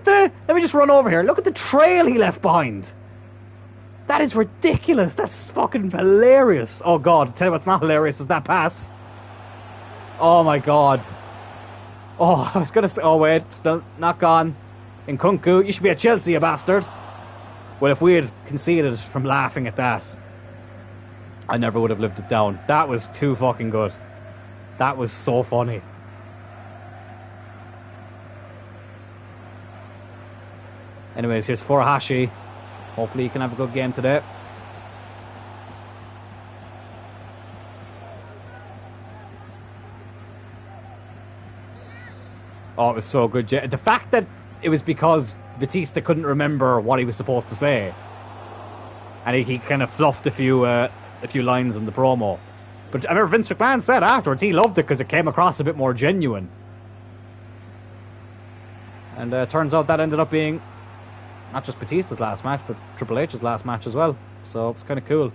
the, let me just run over here. Look at the trail he left behind. That is ridiculous. That's fucking hilarious. Oh god, tell you what's not hilarious is that pass. Oh my god. Oh, I was gonna say, oh wait, it's still not gone. In Kunku, you should be at Chelsea, you bastard. Well, if we had conceded from laughing at that, I never would have lived it down. That was too fucking good. That was so funny. Anyways, here's Furuhashi. Hopefully he can have a good game today. Oh, it was so good. The fact that it was because Batista couldn't remember what he was supposed to say, and he kind of fluffed a few lines in the promo. But I remember Vince McMahon said afterwards he loved it because it came across a bit more genuine. And turns out that ended up being not just Batista's last match, but Triple H's last match as well. So it's kind of cool.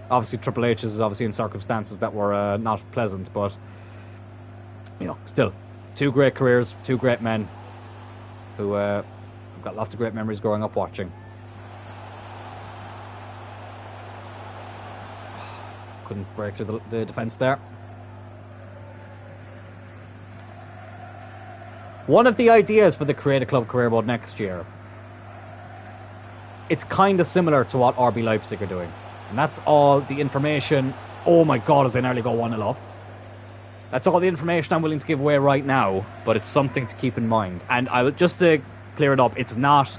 Obviously, Triple H is obviously in circumstances that were not pleasant, but you know, still. Two great careers, two great men who have got lots of great memories growing up watching. Couldn't break through the defense there. One of the ideas for the Create a Club career mode next year, it's kind of similar to what RB Leipzig are doing. And that's all the information. Oh my god, as they nearly go 1-0 up. That's all the information I'm willing to give away right now, but it's something to keep in mind. And I would just to clear it up, it's not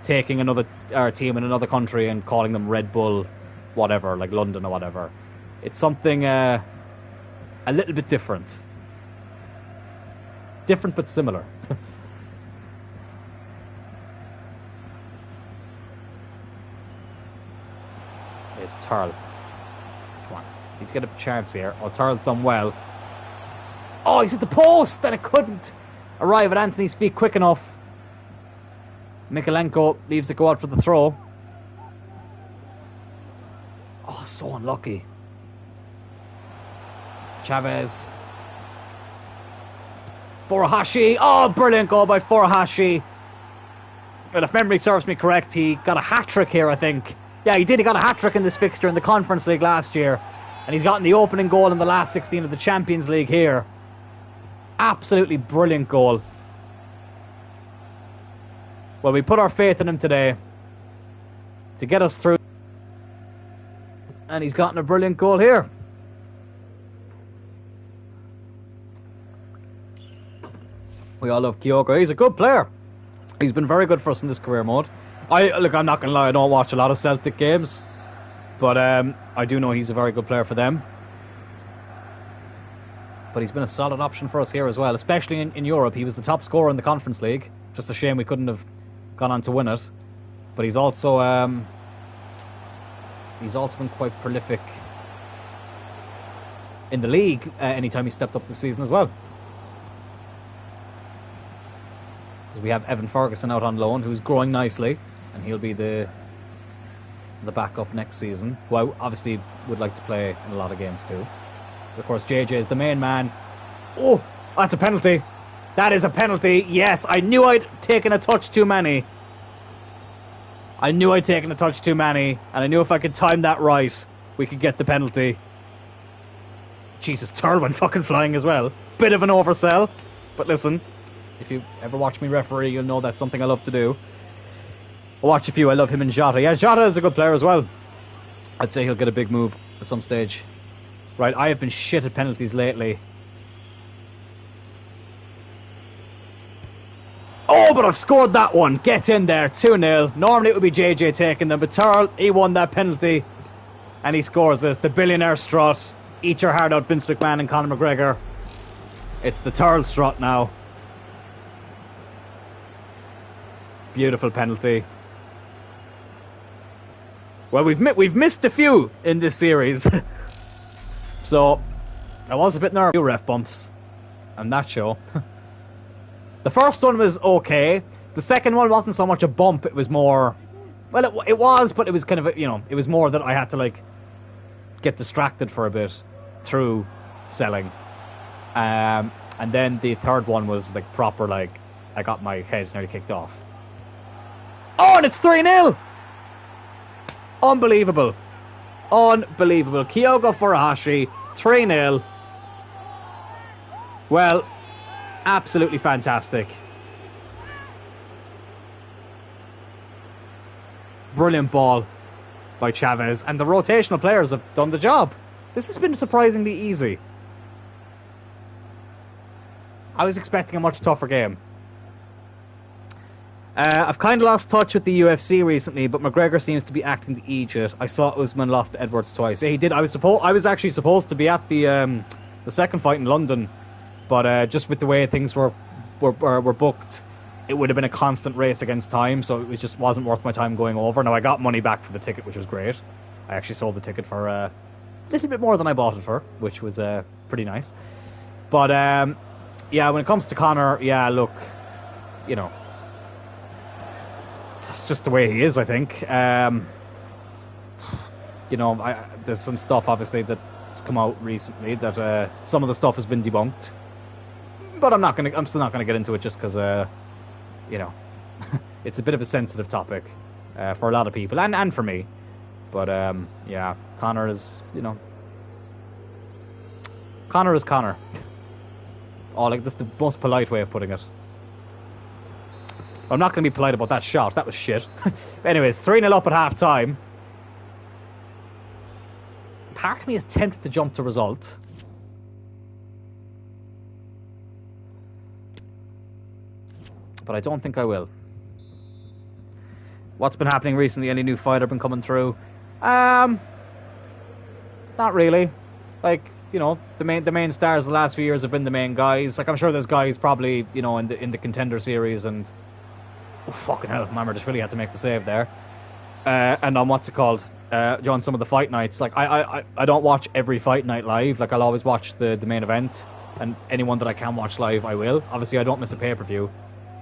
taking another team in another country and calling them Red Bull, whatever, like London or whatever. It's something a little bit different. Different but similar. There's Turl. Come on, need to get a chance here. Oh, Turl's done well. Oh, he's at the post, and it couldn't arrive at Anthony's feet quick enough. Mikalenko leaves it go out for the throw. Oh, so unlucky. Chavez. Furuhashi. Oh, brilliant goal by Furuhashi. And if memory serves me correct, he got a hat-trick here, I think. Yeah, he did. He got a hat-trick in this fixture in the Conference League last year. And he's gotten the opening goal in the last 16 of the Champions League here. Absolutely brilliant goal. Well, we put our faith in him today to get us through. And he's gotten a brilliant goal here. We all love Kyogo. He's a good player. He's been very good for us in this career mode. Look, I'm not going to lie, I don't watch a lot of Celtic games. But I do know he's a very good player for them. But he's been a solid option for us here as well, especially in Europe. He was the top scorer in the Conference League. Just a shame we couldn't have gone on to win it. But he's also been quite prolific in the league anytime he stepped up this season as well. Because we have Evan Ferguson out on loan, who's growing nicely, and he'll be the backup next season, who I obviously would like to play in a lot of games too. Of course, JJ is the main man. Oh, that's a penalty. That is a penalty. Yes, I knew I'd taken a touch too many. And I knew if I could time that right, we could get the penalty. Jesus, Turl went fucking flying as well. Bit of an oversell. But listen, if you ever watch me referee, you'll know that's something I love to do. I watch a few. I love him and Jota. Yeah, Jota is a good player as well. I'd say he'll get a big move at some stage. Right, I have been shit at penalties lately. Oh, but I've scored that one. Get in there, 2-0. Normally it would be JJ taking them, but Turl, he won that penalty. And he scores it. The billionaire strut. Eat your heart out, Vince McMahon and Conor McGregor. It's the Turl strut now. Beautiful penalty. Well, we've missed a few in this series. So, I was a bit nervous. Few ref bumps on that show. The first one was okay. The second one wasn't so much a bump. It was more... Well, it was, but it was kind of, you know, it was more that I had to, like, get distracted for a bit through selling. And then the third one was, like, proper, like, I got my head nearly kicked off. Oh, and it's 3-0! Unbelievable. Unbelievable. Kyogo Furuhashi, 3-0. Well, absolutely fantastic. Brilliant ball by Chavez. And the rotational players have done the job. This has been surprisingly easy. I was expecting a much tougher game. I've kind of lost touch with the UFC recently, but McGregor seems to be acting to ease it. I saw Usman lost to Edwards twice. Yeah, he did. I was actually supposed to be at the second fight in London, but just with the way things were booked, it would have been a constant race against time, so it just wasn't worth my time going over. Now, I got money back for the ticket, which was great. I actually sold the ticket for a little bit more than I bought it for, which was pretty nice. But yeah, when it comes to Conor, yeah, look, you know, that's just the way he is, I think. You know, there's some stuff, obviously, that's come out recently that some of the stuff has been debunked. But I'm still not gonna get into it just because, you know, it's a bit of a sensitive topic for a lot of people and for me. But yeah, Conor is, you know, Conor is Conor. Oh, like that's the most polite way of putting it. I'm not going to be polite about that shot. That was shit. Anyways, 3-0 up at half time. Part of me is tempted to jump to result. But I don't think I will. What's been happening recently? Any new fighter been coming through? Not really. Like, you know, the main stars the last few years have been the main guys. Like, I'm sure there's guys probably, you know, in the contender series and... Oh, fucking hell, Mammer just really had to make the save there. And on what's it called? On some of the fight nights. Like, I don't watch every fight night live. Like, I'll always watch the main event. And anyone that I can watch live, I will. Obviously, I don't miss a pay-per-view.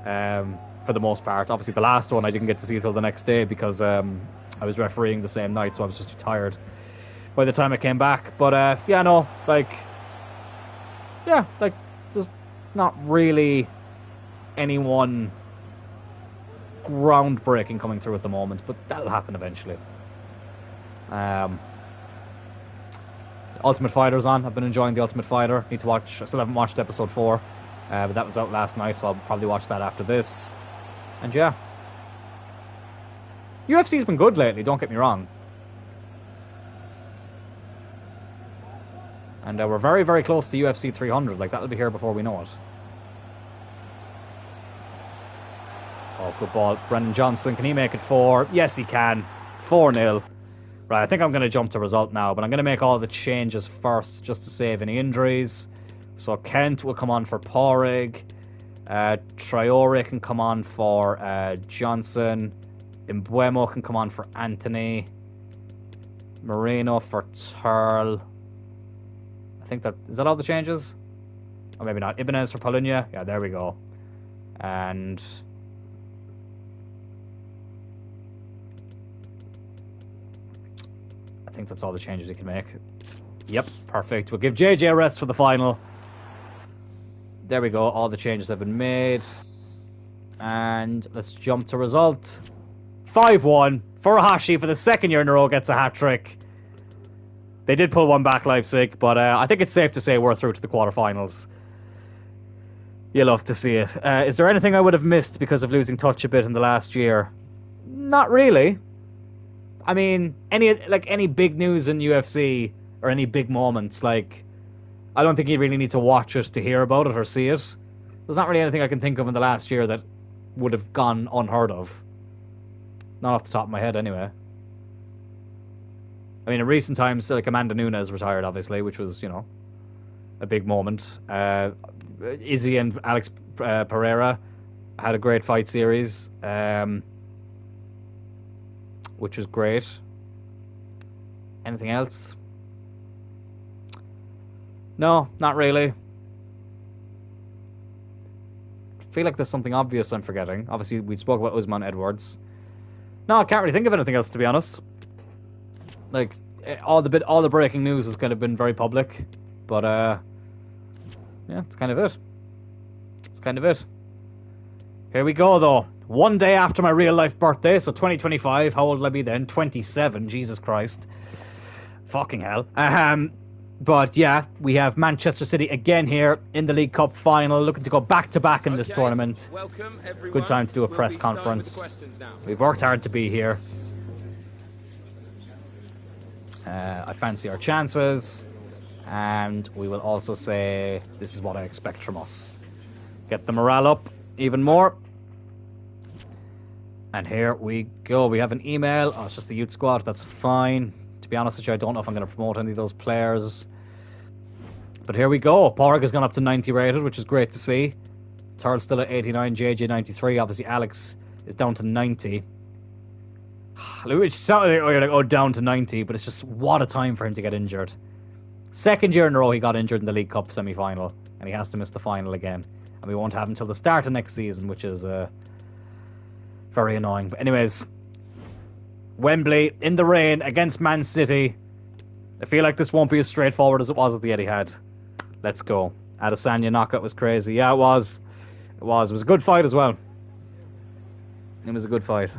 For the most part. Obviously, the last one I didn't get to see until the next day because I was refereeing the same night, so I was just too tired by the time I came back. But, yeah, no, like... Yeah, like, there's not really anyone... groundbreaking coming through at the moment, but that'll happen eventually. Ultimate Fighter's on. I've been enjoying the Ultimate Fighter. Need to watch. I still haven't watched episode 4, but that was out last night, so I'll probably watch that after this. And yeah, UFC's been good lately. Don't get me wrong. And we're very, very close to UFC 300. Like, that'll be here before we know it. Oh, good ball. Brendan Johnson, can he make it 4? Yes, he can. 4-0. Right, I think I'm going to jump to result now, but I'm going to make all the changes first just to save any injuries. So Kent will come on for Porig. Traore can come on for Johnson. Mbuemo can come on for Anthony. Moreno for Turl. I think that... Is that all the changes? Or maybe not. Ibanez for Paulina. Yeah, there we go. And... I think that's all the changes you can make. Yep, perfect. We'll give JJ a rest for the final. There we go. All the changes have been made. And let's jump to result. 5-1. Furuhashi for the second year in a row gets a hat-trick. They did pull one back, Leipzig, but I think it's safe to say we're through to the quarterfinals. You'll love to see it. Is there anything I would have missed because of losing touch a bit in the last year? Not really. I mean, any big news in UFC or any big moments, like, I don't think you really need to watch it to hear about it or see it. There's not really anything I can think of in the last year that would have gone unheard of. Not off the top of my head, anyway. I mean, in recent times, like Amanda Nunes retired, obviously, which was, a big moment. Izzy and Alex Pereira had a great fight series, which was great. Anything else? No, not really. I feel like there's something obvious I'm forgetting. Obviously, we spoke about Usman Edwards. No, I can't really think of anything else, to be honest. Like, all the breaking news has kind of been very public, but yeah, it's kind of it. It's kind of it. Here we go, though. One day after my real life birthday, so 2025. How old will I be then? 27. Jesus Christ. Fucking hell. But yeah, we have Manchester City again here in the League Cup final, looking to go back-to-back in this tournament.
Welcome, everyone.
Good time to do a press conference. We've worked hard to be here. I fancy our chances, and we will also say this is what I expect from us. Get the morale up even more. And here we go. We have an email. Oh, it's just the youth squad. That's fine. To be honest with you, I don't know if I'm going to promote any of those players. But here we go. Porg has gone up to 90 rated, which is great to see. Turl's still at 89, JJ 93. Obviously, Alex is down to 90. Which sounded like, oh, down to 90, but it's just what a time for him to get injured. Second year in a row he got injured in the League Cup semi-final, and he has to miss the final again. And we won't have him until the start of next season, which is very annoying. But anyways, Wembley in the rain against Man City. I feel like this won't be as straightforward as it was at the Etihad. Let's go. Adesanya knockout was crazy. Yeah, it was. It was. It was a good fight as well. It was a good fight.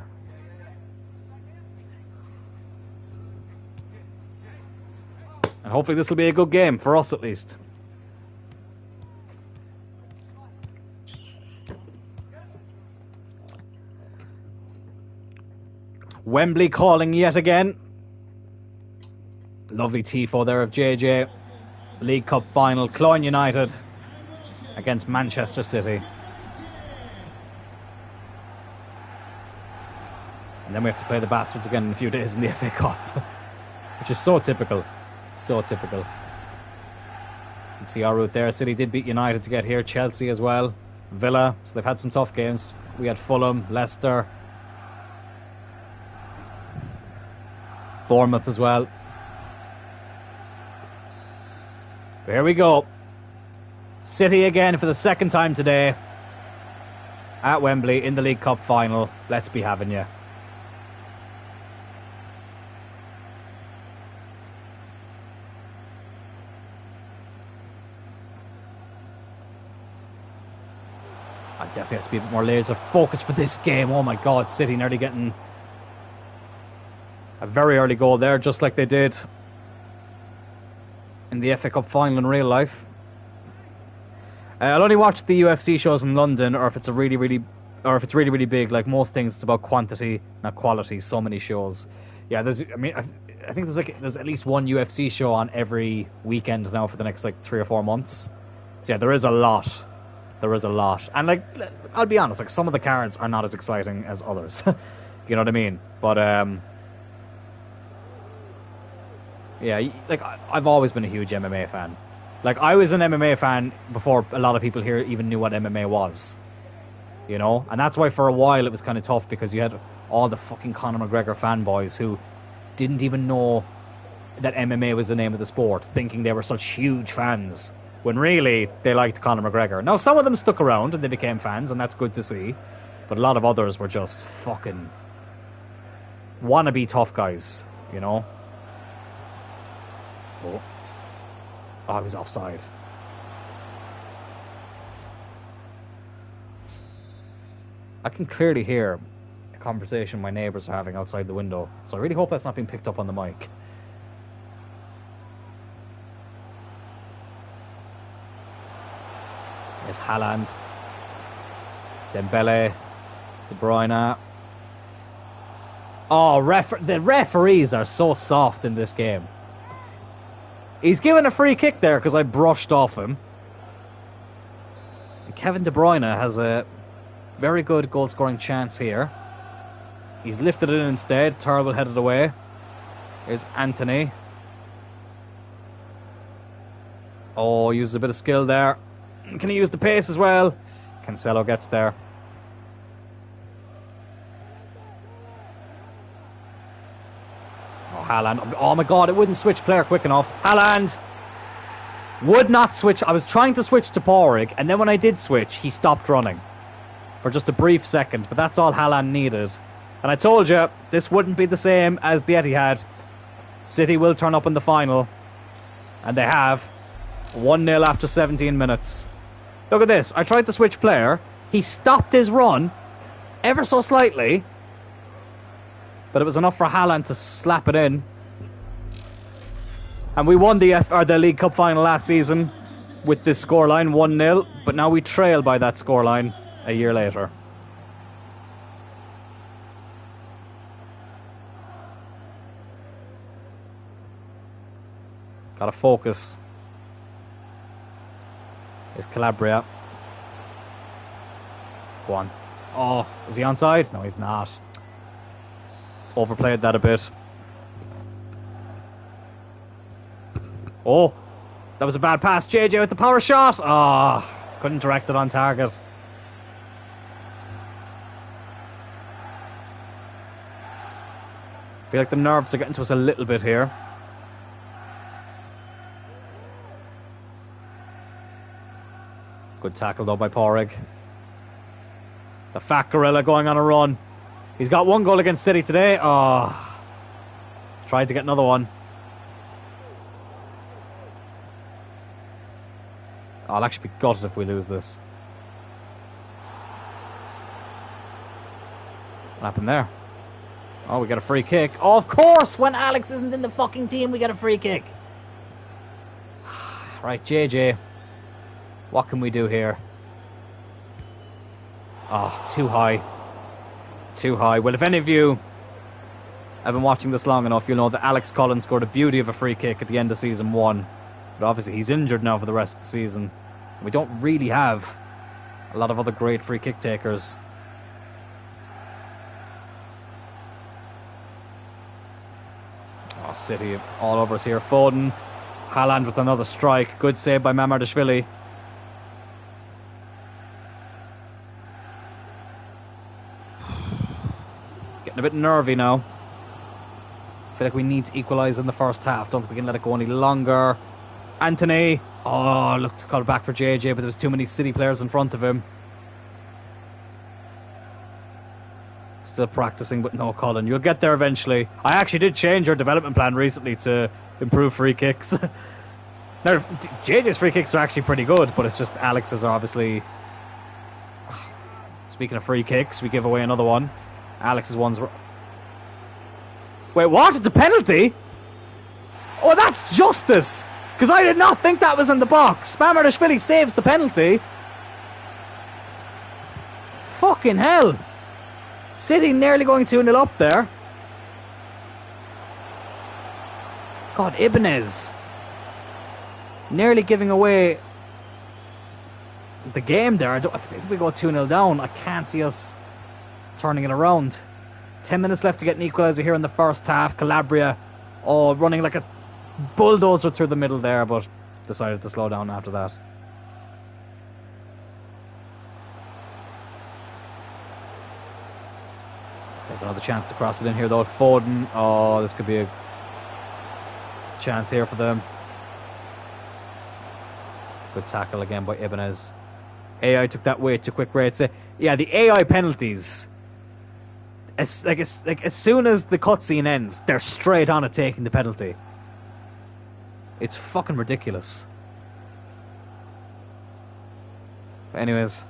And hopefully this will be a good game, for us at least. Wembley calling yet again. Lovely tifo there of JJ. League Cup final, Cloyne United against Manchester City. And then we have to play the Bastards again in a few days in the FA Cup. Which is so typical. So typical. You can see our route there. City did beat United to get here. Chelsea as well. Villa. So they've had some tough games. We had Fulham, Leicester, Bournemouth as well. But here we go. City again for the second time today at Wembley in the League Cup final. Let's be having you. I definitely have to be a bit more laser focused for this game. Oh my God, City nearly getting a very early goal there, just like they did in the FA Cup final in real life. I'll only watch the UFC shows in London, or if it's really big. Like most things, it's about quantity, not quality. So many shows. Yeah, I think there's at least one UFC show on every weekend now for the next 3 or 4 months. So yeah, there is a lot. There is a lot, and I'll be honest, some of the cards are not as exciting as others. You know what I mean? But yeah, I've always been a huge MMA fan. I was an MMA fan before a lot of people here even knew what MMA was. You know? And that's why for a while it was kind of tough, because you had all the fucking Conor McGregor fanboys who didn't even know that MMA was the name of the sport, thinking they were such huge fans, when really they liked Conor McGregor. Now, some of them stuck around and they became fans, and that's good to see. But a lot of others were just fucking wannabe tough guys, you know? Oh, I was offside. I can clearly hear a conversation my neighbours are having outside the window, so I really hope that's not being picked up on the mic. There's Haaland. Dembele. De Bruyne. Oh, the referees are so soft in this game. He's given a free kick there because I brushed off him. And Kevin De Bruyne has a very good goal-scoring chance here. He's lifted it in instead. Terrible headed away. Here's Anthony. Oh, uses a bit of skill there. Can he use the pace as well? Cancelo gets there. Oh, Haaland. Oh my god, it wouldn't switch player quick enough. Haaland would not switch. I was trying to switch to Porrig, and then when I did switch, he stopped running for just a brief second, but that's all Haaland needed. And I told you, this wouldn't be the same as the Etihad. City will turn up in the final, and they have. 1-0 after 17 minutes. Look at this. I tried to switch player. He stopped his run ever so slightly, but it was enough for Haaland to slap it in. And we won the League Cup final last season with this scoreline, 1-0, but now we trail by that scoreline a year later. Gotta focus. Is Calabria. Go on. Oh, is he onside? No, he's not. Overplayed that a bit. Oh, that was a bad pass. JJ with the power shot. Oh, couldn't direct it on target. Feel like the nerves are getting to us a little bit here. Good tackle though by Porrig. The fat gorilla going on a run. He's got one goal against City today. Oh, tried to get another one. I'll actually be gutted if we lose this. What happened there? Oh, we got a free kick. Oh, of course, when Alex isn't in the fucking team, we get a free kick. Right, JJ. What can we do here? Oh, too high. Too high. Well, if any of you have been watching this long enough, you'll know that Alex Cullen scored a beauty of a free kick at the end of season 1. But obviously he's injured now for the rest of the season. We don't really have a lot of other great free kick takers. Oh, City all over us here. Foden. Haaland with another strike. Good save by Mamardashvili. Getting a bit nervy now. I feel like we need to equalise in the first half. Don't think we can let it go any longer. Anthony. Oh, looked to call back for JJ, but there was too many City players in front of him. Still practicing, but no Cullen. You'll get there eventually. I actually did change our development plan recently to improve free kicks. Now, JJ's free kicks are actually pretty good, but it's just Alex's are obviously... Speaking of free kicks, we give away another one. Alex's ones were... Wait, what? It's a penalty? Oh, that's justice! Because I did not think that was in the box. Mamardashvili saves the penalty. Fucking hell. City nearly going 2-0 up there. God, Ibanez. Nearly giving away the game there. I think we go 2-0 down. I can't see us turning it around. 10 minutes left to get an equaliser here in the first half. Calabria, running like a bulldozer through the middle there, but decided to slow down after that. Take another chance to cross it in here though. Foden. Oh, this could be a chance here for them. Good tackle again by Ibanez. AI took that way too quick. Yeah, the AI penalties. As soon as the cutscene ends, they're straight on it taking the penalty. It's fucking ridiculous. But anyways,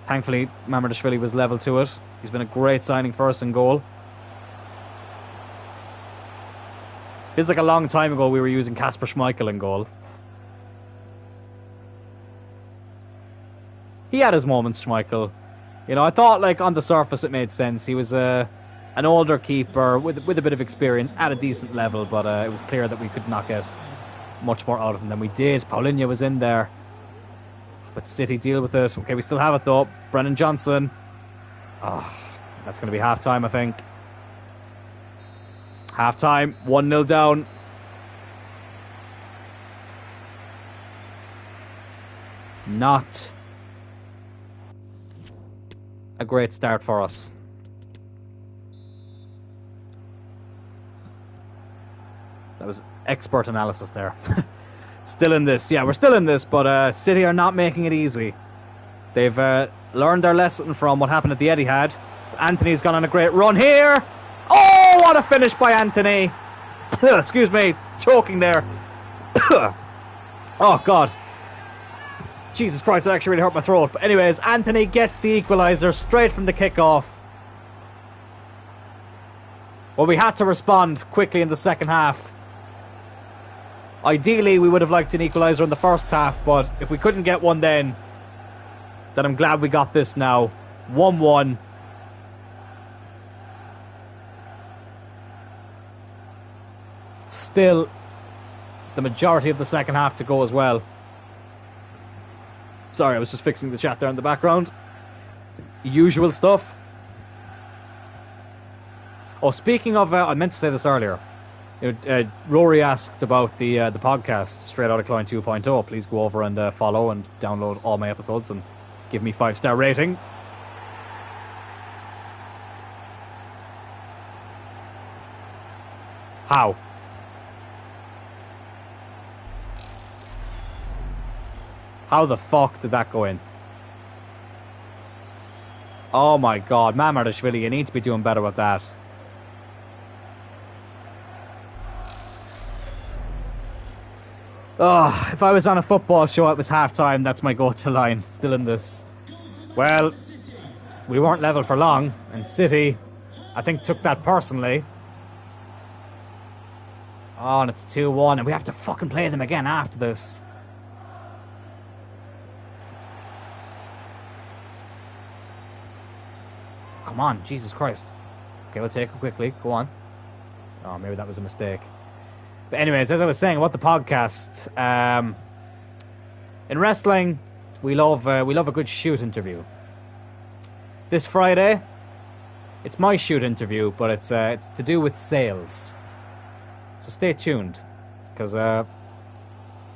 thankfully Mamardashvili was level to it. He's been a great signing for us in goal. Feels like a long time ago we were using Kasper Schmeichel in goal. he had his moments, Schmeichel. You know, I thought, like, on the surface it made sense. He was an older keeper with a bit of experience at a decent level, but it was clear that we could not get much more out of him than we did. Paulinho was in there. But City deal with it. Okay, we still have it, though. Brennan Johnson. Oh, that's going to be half-time, I think. Half-time. 1-0 down. Not a great start for us. That was expert analysis there. Still in this. Yeah, we're still in this, but City are not making it easy. They've learned their lesson from what happened at the Etihad. Anthony's gone on a great run here. Oh, what a finish by Anthony. Excuse me, choking there. Oh, God. Jesus Christ, that actually really hurt my throat. But anyways, Anthony gets the equaliser straight from the kickoff. Well, we had to respond quickly in the second half. Ideally, we would have liked an equaliser in the first half, but if we couldn't get one then I'm glad we got this now. 1-1. Still, the majority of the second half to go as well. Sorry, I was just fixing the chat there in the background. Usual stuff. Oh, speaking of, I meant to say this earlier. Rory asked about the podcast, Straight Outta Cloyne 2.0. Please go over and follow and download all my episodes and give me 5-star ratings. How? How the fuck did that go in? Oh my God, Mamardashvili, you need to be doing better with that. Oh, if I was on a football show, it was half-time. That's my go-to line. Still in this. Well, we weren't level for long, and City, I think, took that personally. Oh, and it's 2-1, and we have to fucking play them again after this. Come on, Jesus Christ. Okay, we'll take it quickly. Go on. Oh, maybe that was a mistake. But anyways, as I was saying about the podcast, in wrestling, we love a good shoot interview. This Friday, it's my shoot interview, but it's to do with sales. So stay tuned, because I'm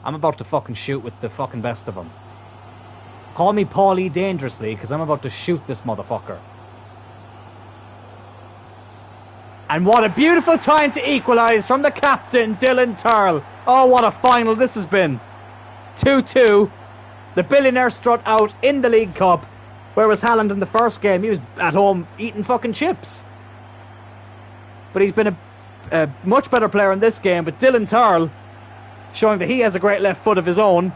about to fucking shoot with the fucking best of them. Call me Paulie Dangerously, because I'm about to shoot this motherfucker. And what a beautiful time to equalise from the captain, Dylan Turl. Oh, what a final this has been. 2-2. The billionaire strut out in the League Cup. Where was Haaland in the first game? He was at home eating fucking chips. But he's been a much better player in this game. But Dylan Turl showing that he has a great left foot of his own.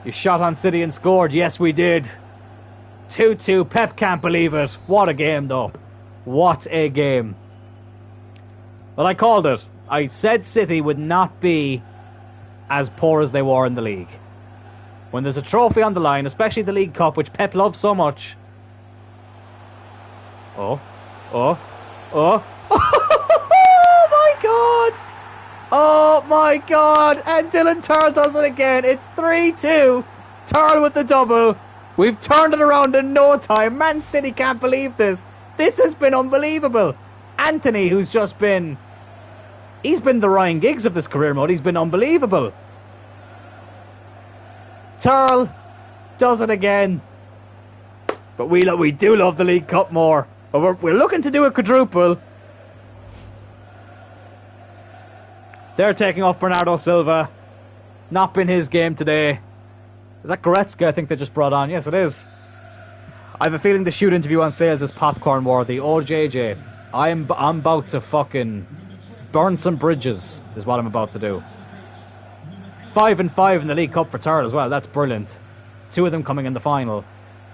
You shot on City and scored. Yes, we did. 2-2. Pep can't believe it. What a game, though. What a game. Well, I called it. I said City would not be as poor as they were in the league. When there's a trophy on the line, especially the League Cup, which Pep loves so much. Oh my God. Oh my God. And Dylan Turl does it again. It's 3-2. Turl with the double. We've turned it around in no time. Man City can't believe this. This has been unbelievable. Anthony, who's just been... He's been the Ryan Giggs of this career mode. He's been unbelievable. Turl does it again. But we do love the League Cup more. But we're looking to do a quadruple. They're taking off Bernardo Silva. Not been his game today. Is that Goretzka I think they just brought on? Yes, it is. I have a feeling the shoot interview on sales is popcorn worthy. Oh, JJ. I'm about to fucking burn some bridges, is what I'm about to do. 5-5 in the League Cup for Turl as well. That's brilliant. 2 of them coming in the final.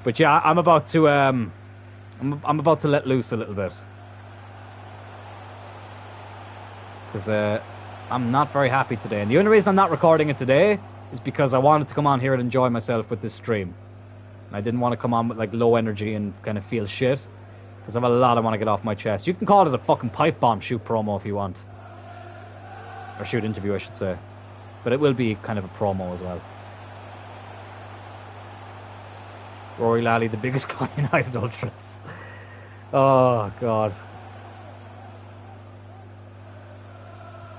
But yeah, I'm about to I'm about to let loose a little bit. Because I'm not very happy today. And the only reason I'm not recording it today is because I wanted to come on here and enjoy myself with this stream. And I didn't want to come on with like low energy and kind of feel shit. Because I have a lot I want to get off my chest. You can call it a fucking pipe bomb shoot promo if you want. Or shoot interview, I should say. But it will be kind of a promo as well. Rory Lally, the biggest Cloyne United ultras. Oh, God.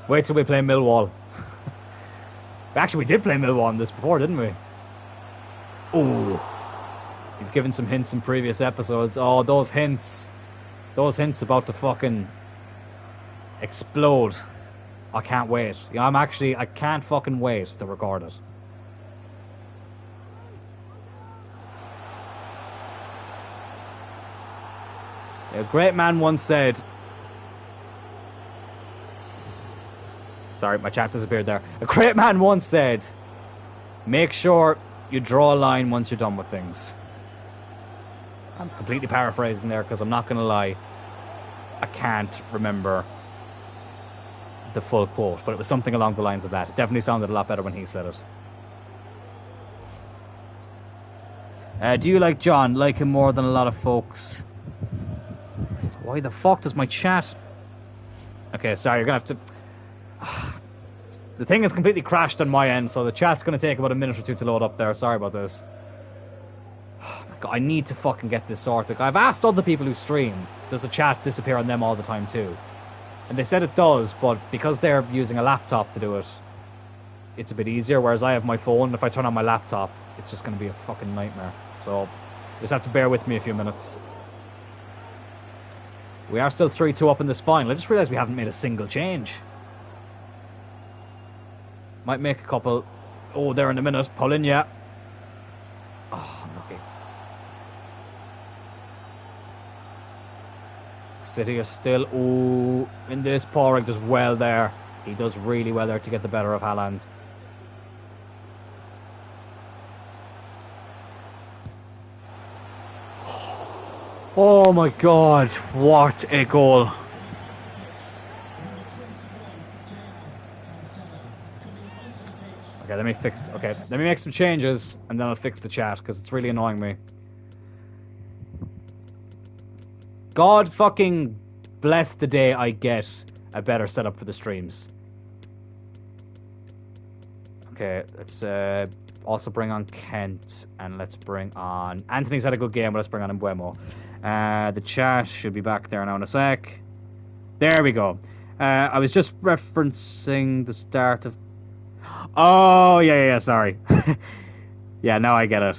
Wait till we play Millwall. Actually, we did play Millwall in this before, didn't we? Ooh. You've given some hints in previous episodes. Oh, those hints. Those hints about to fucking explode. I can't wait. Yeah, I can't fucking wait to record it. A great man once said... Sorry, my chat disappeared there. A great man once said, make sure you draw a line once you're done with things. I'm completely paraphrasing there because I'm not going to lie. I can't remember the full quote, but it was something along the lines of that. It definitely sounded a lot better when he said it. Do you like John? Like him more than a lot of folks? Why the fuck does my chat... Okay, sorry, you're going to have to... The thing has completely crashed on my end, so the chat's going to take about a minute or two to load up there. Sorry about this. Oh my God, I need to fucking get this sorted. I've asked other people who stream, does the chat disappear on them all the time too? And they said it does, but because they're using a laptop to do it, it's a bit easier, whereas I have my phone, and if I turn on my laptop, it's just going to be a fucking nightmare. So, you just have to bear with me a few minutes. We are still 3-2 up in this final. I just realised we haven't made a single change. Might make a couple. Oh, there in a minute. Pull in, yeah. Oh, unlucky. City is still... Ooh, in this, Porrig does well there. He does really well there to get the better of Haaland. Oh my God, what a goal. Okay, let me make some changes and then I'll fix the chat because it's really annoying me. God fucking bless the day I get a better setup for the streams. Okay, let's also bring on Kent and let's bring on... Anthony's had a good game, but let's bring on Mbuemo. The chat should be back there now in a sec. There we go. I was just referencing the start of... Oh, yeah, sorry. Yeah, now I get it.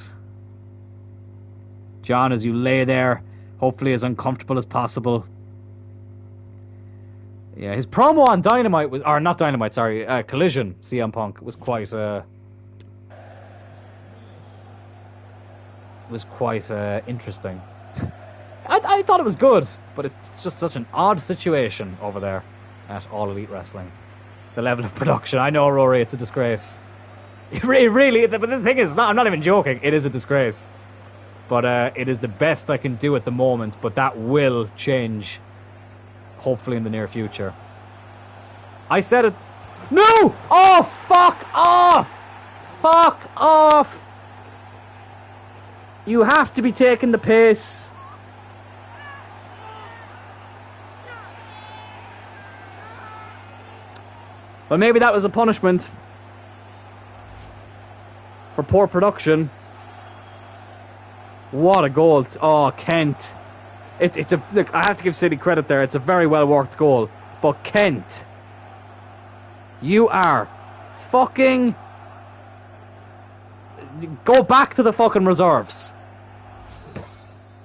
John, as you lay there, hopefully as uncomfortable as possible. Yeah, his promo on Dynamite was... Or, not Dynamite, sorry. Collision, CM Punk, was quite... interesting. I thought it was good, but it's just such an odd situation over there at All Elite Wrestling. The level of production. I know, Rory, it's a disgrace. It really, but the thing is, I'm not even joking, it is a disgrace. But it is the best I can do at the moment, but that will change, hopefully in the near future. I said it... No! Oh, fuck off! Fuck off! You have to be taking the piss. Well, maybe that was a punishment for poor production. What a goal. Oh, Kent. It's a... Look, I have to give City credit there. It's a very well-worked goal. But Kent, you are fucking... Go back to the fucking reserves.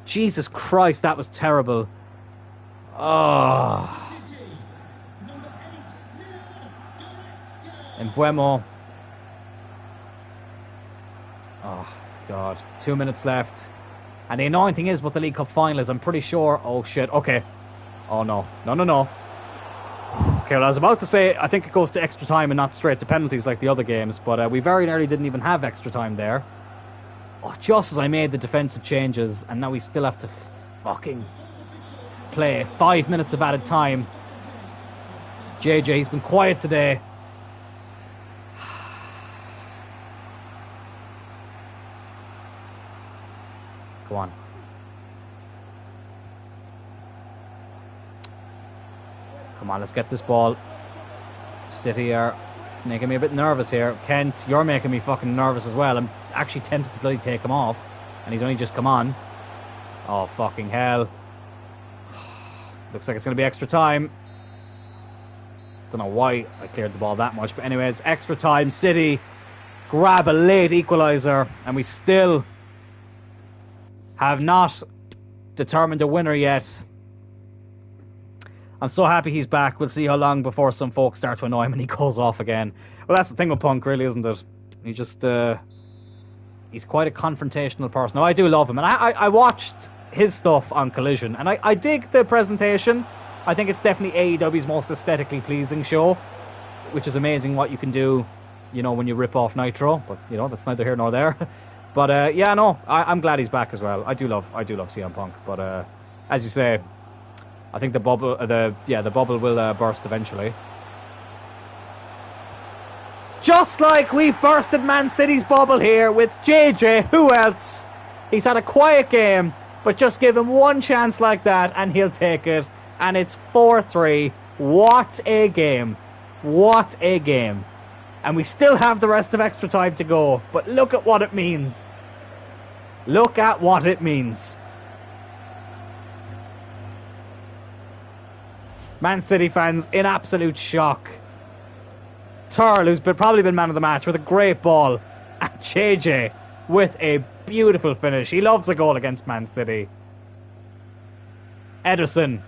Jesus Christ, that was terrible. Oh... Mbuemo. Oh, God. 2 minutes left. And the annoying thing is, what the League Cup final is, I'm pretty sure... Oh, shit. Okay. Oh, no. No. Okay, well, I was about to say, I think it goes to extra time and not straight to penalties like the other games, but we very nearly didn't even have extra time there. Oh, just as I made the defensive changes, and now we still have to fucking play 5 minutes of added time. JJ, he's been quiet today. Go on. Come on, let's get this ball. City are making me a bit nervous here. Kent, you're making me fucking nervous as well. I'm actually tempted to bloody take him off. And he's only just come on. Oh, fucking hell. Looks like it's going to be extra time. Don't know why I cleared the ball that much. But anyways, extra time. City grab a late equaliser. And we still have not determined a winner yet. I'm so happy he's back. We'll see how long before some folks start to annoy him and he goes off again. Well, that's the thing with Punk, really, isn't it? He just... he's quite a confrontational person. No, I do love him. And I watched his stuff on Collision. And I dig the presentation. I think it's definitely AEW's most aesthetically pleasing show. Which is amazing what you can do, you know, when you rip off Nitro. But, you know, that's neither here nor there. But, yeah, no, I'm glad he's back as well. I do love CM Punk. But, as you say... I think the bubble, the bubble will burst eventually. Just like we've bursted Man City's bubble here with JJ. Who else? He's had a quiet game, but just give him one chance like that, and he'll take it. And it's 4-3. What a game! What a game! And we still have the rest of extra time to go. But look at what it means. Look at what it means. Man City fans in absolute shock. Turl, who's probably been man of the match, with a great ball. And JJ with a beautiful finish. He loves a goal against Man City. Ederson.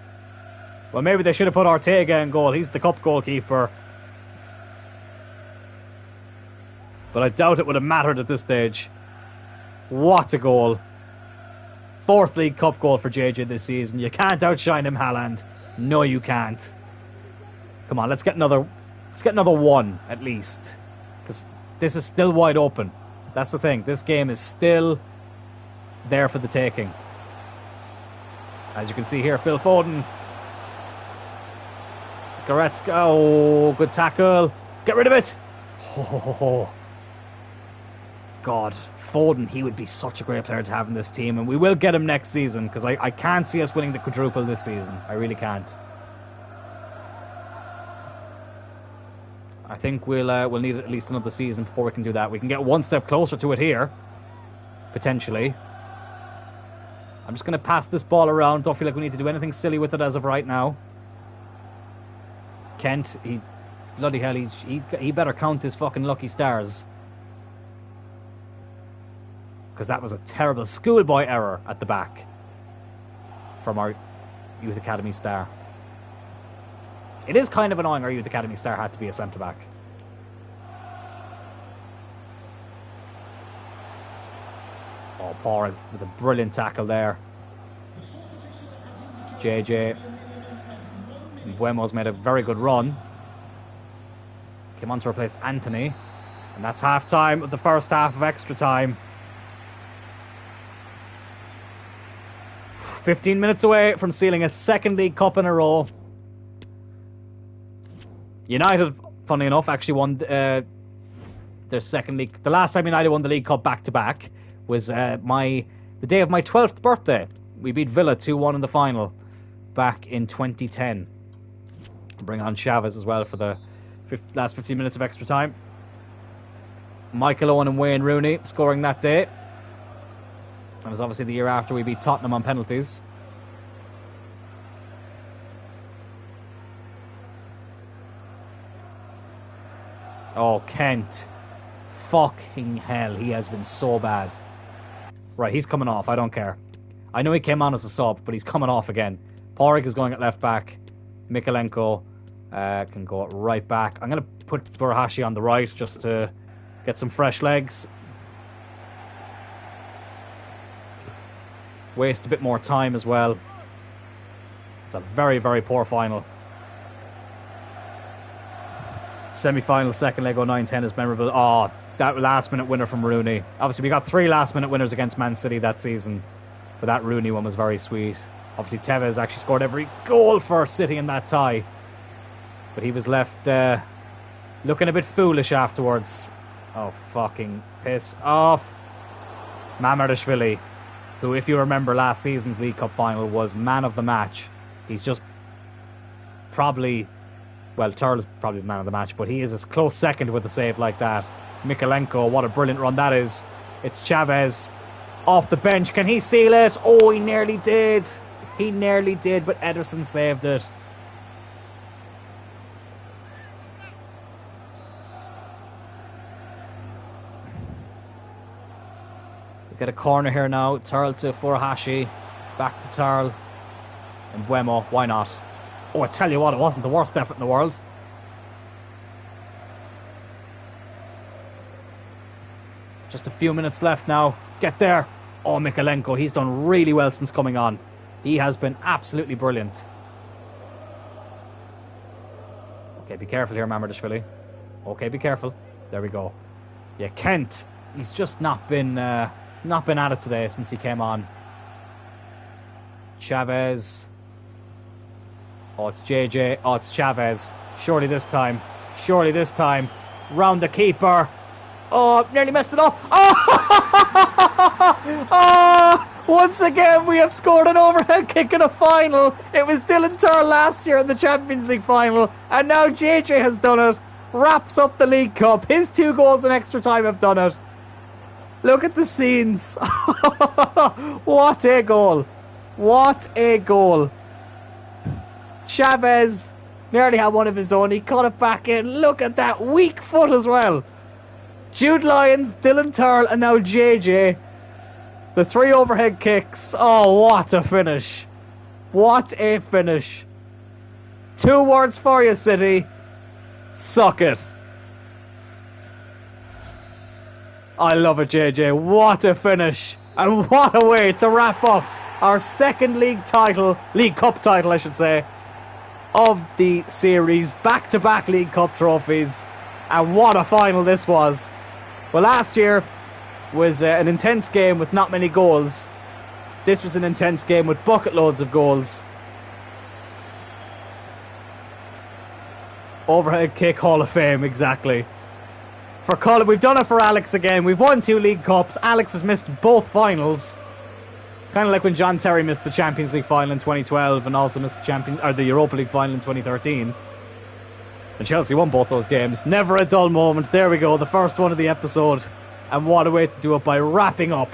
Well, maybe they should have put Ortega in goal. He's the cup goalkeeper. But I doubt it would have mattered at this stage. What a goal. 4th League Cup goal for JJ this season. You can't outshine him, Haaland. No, you can't. Come on, let's get another one at least, because this is still wide open. That's the thing. This game is still there for the taking. As you can see here, Phil Foden. Goretzka. Oh, good tackle. Get rid of it. Oh, God, Foden. He would be such a great player to have in this team, and we will get him next season, because I can't see us winning the quadruple this season. I really can't. I think we'll need at least another season before we can do that. We can get one step closer to it here, potentially. I'm just going to pass this ball around. Don't feel like we need to do anything silly with it as of right now. Kent, bloody hell, he better count his fucking lucky stars. Because that was a terrible schoolboy error at the back from our Youth Academy star. It is kind of annoying our Youth Academy star had to be a centre-back. Oh, Porrig with a brilliant tackle there. JJ. Buemo's made a very good run. Came on to replace Anthony. And that's half-time of the first half of extra time. 15 minutes away from sealing a 2nd League Cup in a row. United, funnily enough, actually won their 2nd league. The last time United won the League Cup back-to-back was the day of my 12th birthday. We beat Villa 2-1 in the final back in 2010. Bring on Chavez as well for the last 15 minutes of extra time. Michael Owen and Wayne Rooney scoring that day. That was obviously the year after we beat Tottenham on penalties. Oh, Kent. Fucking hell, he has been so bad. Right, he's coming off, I don't care. I know he came on as a sub, but he's coming off again. Porrig is going at left back. Mikalenko can go right back. I'm going to put Burahashi on the right just to get some fresh legs. Waste a bit more time as well. It's a very, very poor final. Semi-final, 2nd leg, 09-10 is memorable. Oh, that last-minute winner from Rooney. Obviously, we got 3 last-minute winners against Man City that season. But that Rooney one was very sweet. Obviously, Tevez actually scored every goal for City in that tie. But he was left looking a bit foolish afterwards. Oh, fucking piss off. Mamardashvili, who, if you remember last season's League Cup final, was man of the match. He's just probably... Well, Turl's probably the man of the match, but he is a close second with a save like that. Mikalenko, what a brilliant run that is. It's Chavez off the bench. Can he seal it? Oh, he nearly did. He nearly did, but Ederson saved it. We get a corner here now. Turl to Furuhashi. Back to Turl. And Buemo. Why not? Oh, I tell you what, it wasn't the worst effort in the world. Just a few minutes left now. Get there. Oh, Mikalenko, he's done really well since coming on. He has been absolutely brilliant. Okay, be careful here, Mamardashvili. Okay, be careful. There we go. Yeah, Kent, he's just not been at it today since he came on. Chavez. Oh, it's JJ. Oh, it's Chavez. Surely this time. Surely this time. Round the keeper. Oh, nearly messed it up. Oh! Oh! Once again, we have scored an overhead kick in a final. It was Dylan Turl last year in the Champions League final. And now JJ has done it. Wraps up the League Cup. His 2 goals in extra time have done it. Look at the scenes. What a goal. What a goal. Chavez nearly had one of his own. He cut it back in. Look at that weak foot as well. Jude Lyons, Dylan Turl, and now JJ. The 3 overhead kicks. Oh, what a finish. What a finish. 2 words for you, City. Suck it. I love it, JJ. What a finish. And what a way to wrap up our second League Cup title, I should say, of the series. Back-to-back League Cup trophies. And what a final this was. Well, last year was an intense game with not many goals. This was an intense game with bucket loads of goals. Overhead kick, Hall of Fame, exactly. For Colin, we've done it for Alex again. We've won 2 League Cups. Alex has missed both finals. Kind of like when John Terry missed the Champions League final in 2012 and also missed the Europa League final in 2013. And Chelsea won both those games. Never a dull moment. There we go, the first one of the episode. And what a way to do it by wrapping up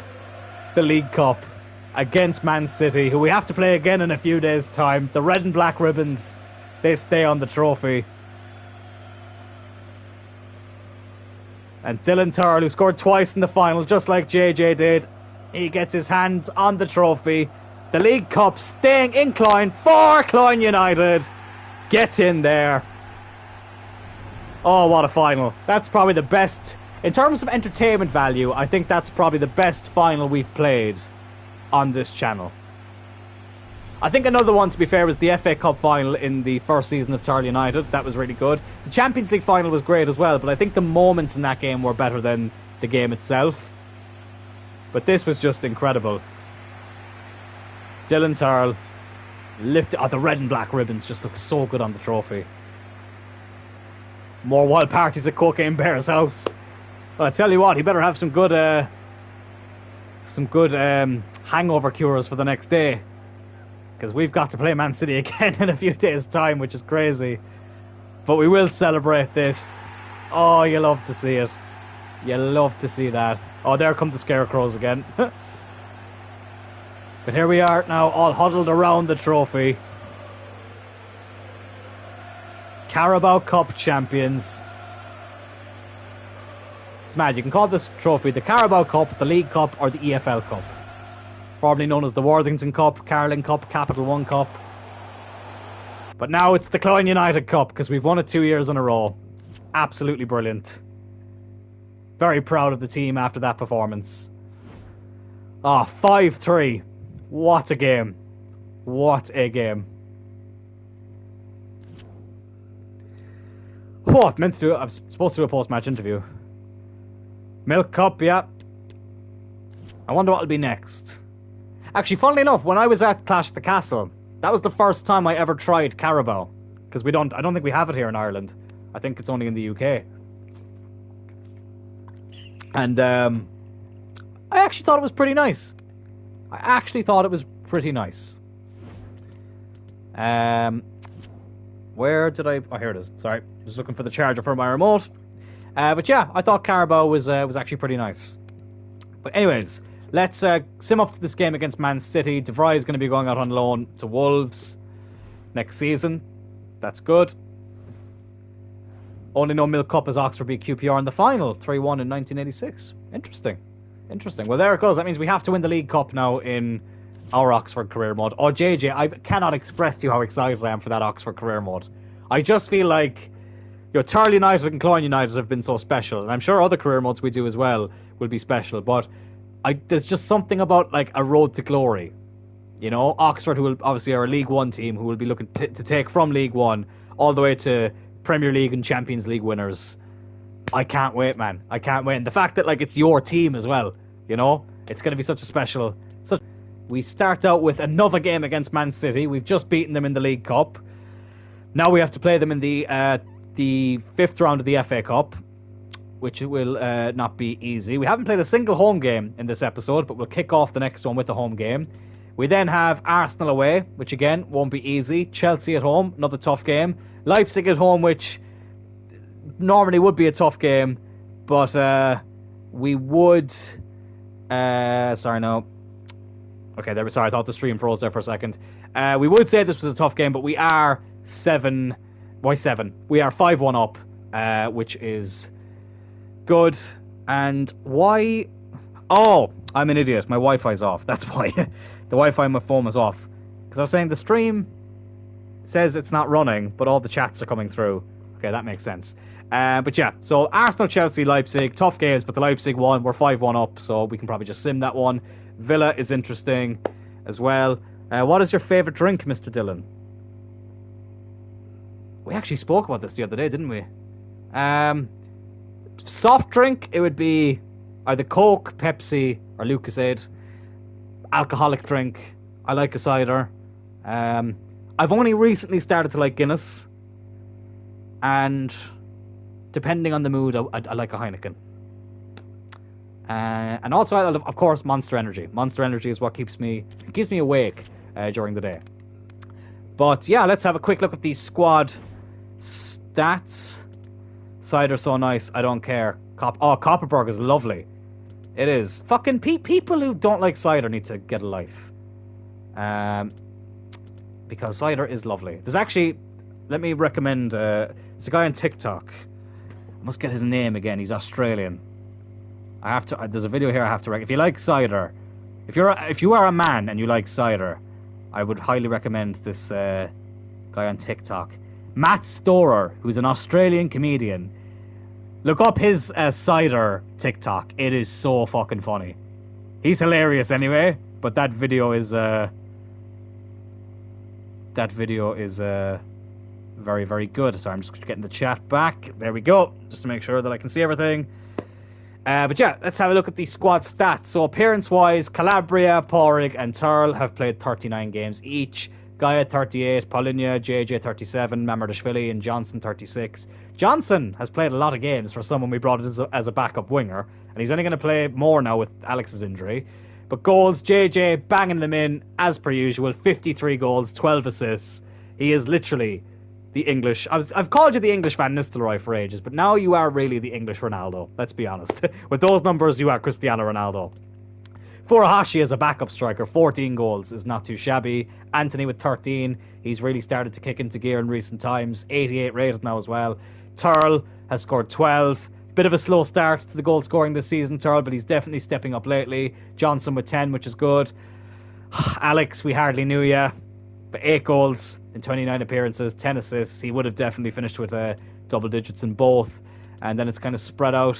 the League Cup against Man City, who we have to play again in a few days' time. The red and black ribbons, they stay on the trophy. And Dylan Turl, who scored twice in the final, just like JJ did, he gets his hands on the trophy. The League Cup staying in Cloyne for Cloyne United. Get in there. Oh, what a final. That's probably the best. In terms of entertainment value, I think that's probably the best final we've played on this channel. I think another one, to be fair, was the FA Cup final in the first season of Turl United. That was really good. The Champions League final was great as well, but I think the moments in that game were better than the game itself. But this was just incredible. Dylan Turl lifted... Oh, the red and black ribbons just look so good on the trophy. More wild parties at Cocaine Bear's house. Well, I tell you what, he better have some good hangover cures for the next day. Because we've got to play Man City again in a few days' time, which is crazy. But we will celebrate this. Oh, you love to see it. You love to see that. Oh, there come the scarecrows again. But here we are now, all huddled around the trophy. Carabao Cup champions. It's mad. You can call this trophy the Carabao Cup, the League Cup, or the EFL Cup. Formerly known as the Worthington Cup, Carling Cup, Capital One Cup. But now it's the Cloyne United Cup, because we've won it 2 years in a row. Absolutely brilliant. Very proud of the team after that performance. Ah, 5-3. What a game. What a game. Oh, I was supposed to do a post-match interview. Milk Cup, yeah. I wonder what will be next. Actually, funnily enough, when I was at Clash at the Castle, that was the first time I ever tried Carabao because I don't think we have it here in Ireland. I think it's only in the UK. And I actually thought it was pretty nice. Where did I? Oh, here it is. Sorry, just looking for the charger for my remote. But yeah, I thought Carabao was actually pretty nice. But anyways, let's sim up to this game against Man City. De Vrij is going to be going out on loan to Wolves next season. That's good. Only no Milk Cup as Oxford beat QPR in the final, 3-1 in 1986. Interesting. Well, there it goes. That means we have to win the League Cup now in our Oxford career mode. Oh, JJ, I cannot express to you how excited I am for that Oxford career mode. I just feel like Thurle United and Cloyne United have been so special, and I'm sure other career modes we do as well will be special, but there's just something about like a road to glory. You know, Oxford, who will obviously are a League One team, who will be looking to take from League One all the way to Premier League and Champions League winners. I can't wait, man. I can't wait. And the fact that like it's your team as well, you know, it's going to be such a special. We start out with another game against Man City. We've just beaten them in the League Cup. Now we have to play them in the fifth round of the FA Cup, which will not be easy. We haven't played a single home game in this episode, but we'll kick off the next one with the home game. We then have Arsenal away, which again won't be easy. Chelsea at home, another tough game. Leipzig at home, which normally would be a tough game, but we would. Sorry, no. Okay, sorry, I thought the stream froze there for a second. We would say this was a tough game, but we are 7. Why 7? We are 5-1 up, which is good. And why? Oh, I'm an idiot. My Wi-Fi's off. That's why. The Wi-Fi on my phone is off. Because I was saying the stream says it's not running, but all the chats are coming through. Okay, that makes sense. But yeah, so Arsenal, Chelsea, Leipzig, tough games, but the Leipzig won. We're 5-1 up, so we can probably just sim that one. Villa is interesting as well. What is your favourite drink, Mr. Dillon? We actually spoke about this the other day, didn't we? Soft drink, it would be either Coke, Pepsi, or Lucozade. Alcoholic drink, I like a cider. I've only recently started to like Guinness. And depending on the mood, I like a Heineken. And also, I love, of course, Monster Energy. Monster Energy is what keeps me awake during the day. But yeah, let's have a quick look at these squad stats. Cider so nice, I don't care. Copperberg is lovely. It is. Fucking people who don't like cider need to get a life. Because cider is lovely. There's actually, let me recommend, there's a guy on TikTok. I must get his name again. He's Australian. There's a video here I have to if you like cider, if you are a man and you like cider, I would highly recommend this guy on TikTok, Matt Storer, who's an Australian comedian. Look up his cider TikTok. It is so fucking funny. He's hilarious anyway, but that video is very, very good. So I'm just getting the chat back. There we go, just to make sure that I can see everything. But yeah, let's have a look at the squad stats. So appearance-wise, Calabria, Porrig, and Thurle have played 39 games each. Gaia 38, Paulinho, JJ 37, Mamardashvili, and Johnson 36. Johnson has played a lot of games for someone we brought as a backup winger, and he's only going to play more now with Alex's injury. But goals, JJ banging them in as per usual. 53 goals, 12 assists. He is literally the English. I've called you the English Van Nistelrooy for ages, but now you are really the English Ronaldo. Let's be honest. With those numbers, you are Cristiano Ronaldo. Furuhashi as a backup striker, 14 goals is not too shabby. Anthony with 13. He's really started to kick into gear in recent times. 88 rated now as well. Thurle has scored 12. Bit of a slow start to the goal scoring this season, Thurle, but he's definitely stepping up lately. Johnson with 10, which is good. Alex, we hardly knew ya. But 8 goals in 29 appearances, 10 assists. He would have definitely finished with double digits in both. And then it's kind of spread out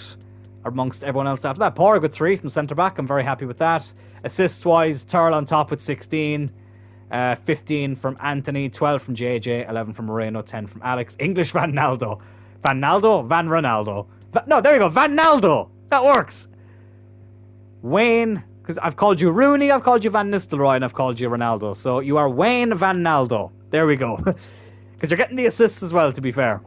amongst everyone else after that. Porrig with 3 from centre-back. I'm very happy with that. Assists-wise, Thurle on top with 16. 15 from Anthony, 12 from JJ, 11 from Moreno, 10 from Alex. English Van Naldo. Van Naldo? Van Ronaldo. No, there you go. Van Naldo. That works. Wayne, because I've called you Rooney, I've called you Van Nistelrooy, and I've called you Ronaldo. So you are Wayne Van Naldo. There we go. Because you're getting the assists as well, to be fair.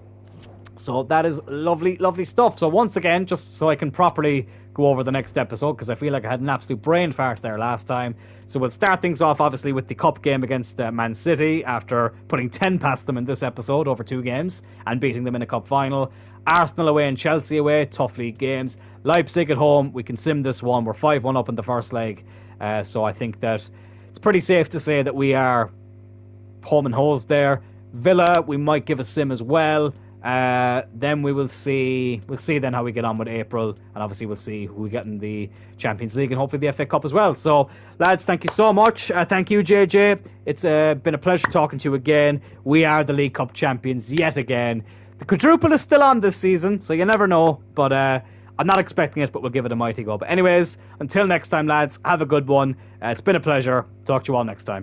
So that is lovely, lovely stuff. So once again, just so I can properly go over the next episode, because I feel like I had an absolute brain fart there last time. So we'll start things off, obviously, with the cup game against Man City, after putting 10 past them in this episode over 2 games and beating them in a cup final. Arsenal away and Chelsea away, tough league games. Leipzig at home, we can sim this one. We're 5-1 up in the first leg. So I think that it's pretty safe to say that we are home and hosed there. Villa, we might give a sim as well. Then we will see. We'll see then how we get on with April, and obviously we'll see who we get in the Champions League and hopefully the FA Cup as well. So, lads, thank you so much. Thank you, JJ. It's been a pleasure talking to you again. We are the League Cup champions yet again. The quadruple is still on this season, so you never know. But I'm not expecting it, but we'll give it a mighty go. But anyways, until next time, lads, have a good one. It's been a pleasure. Talk to you all next time.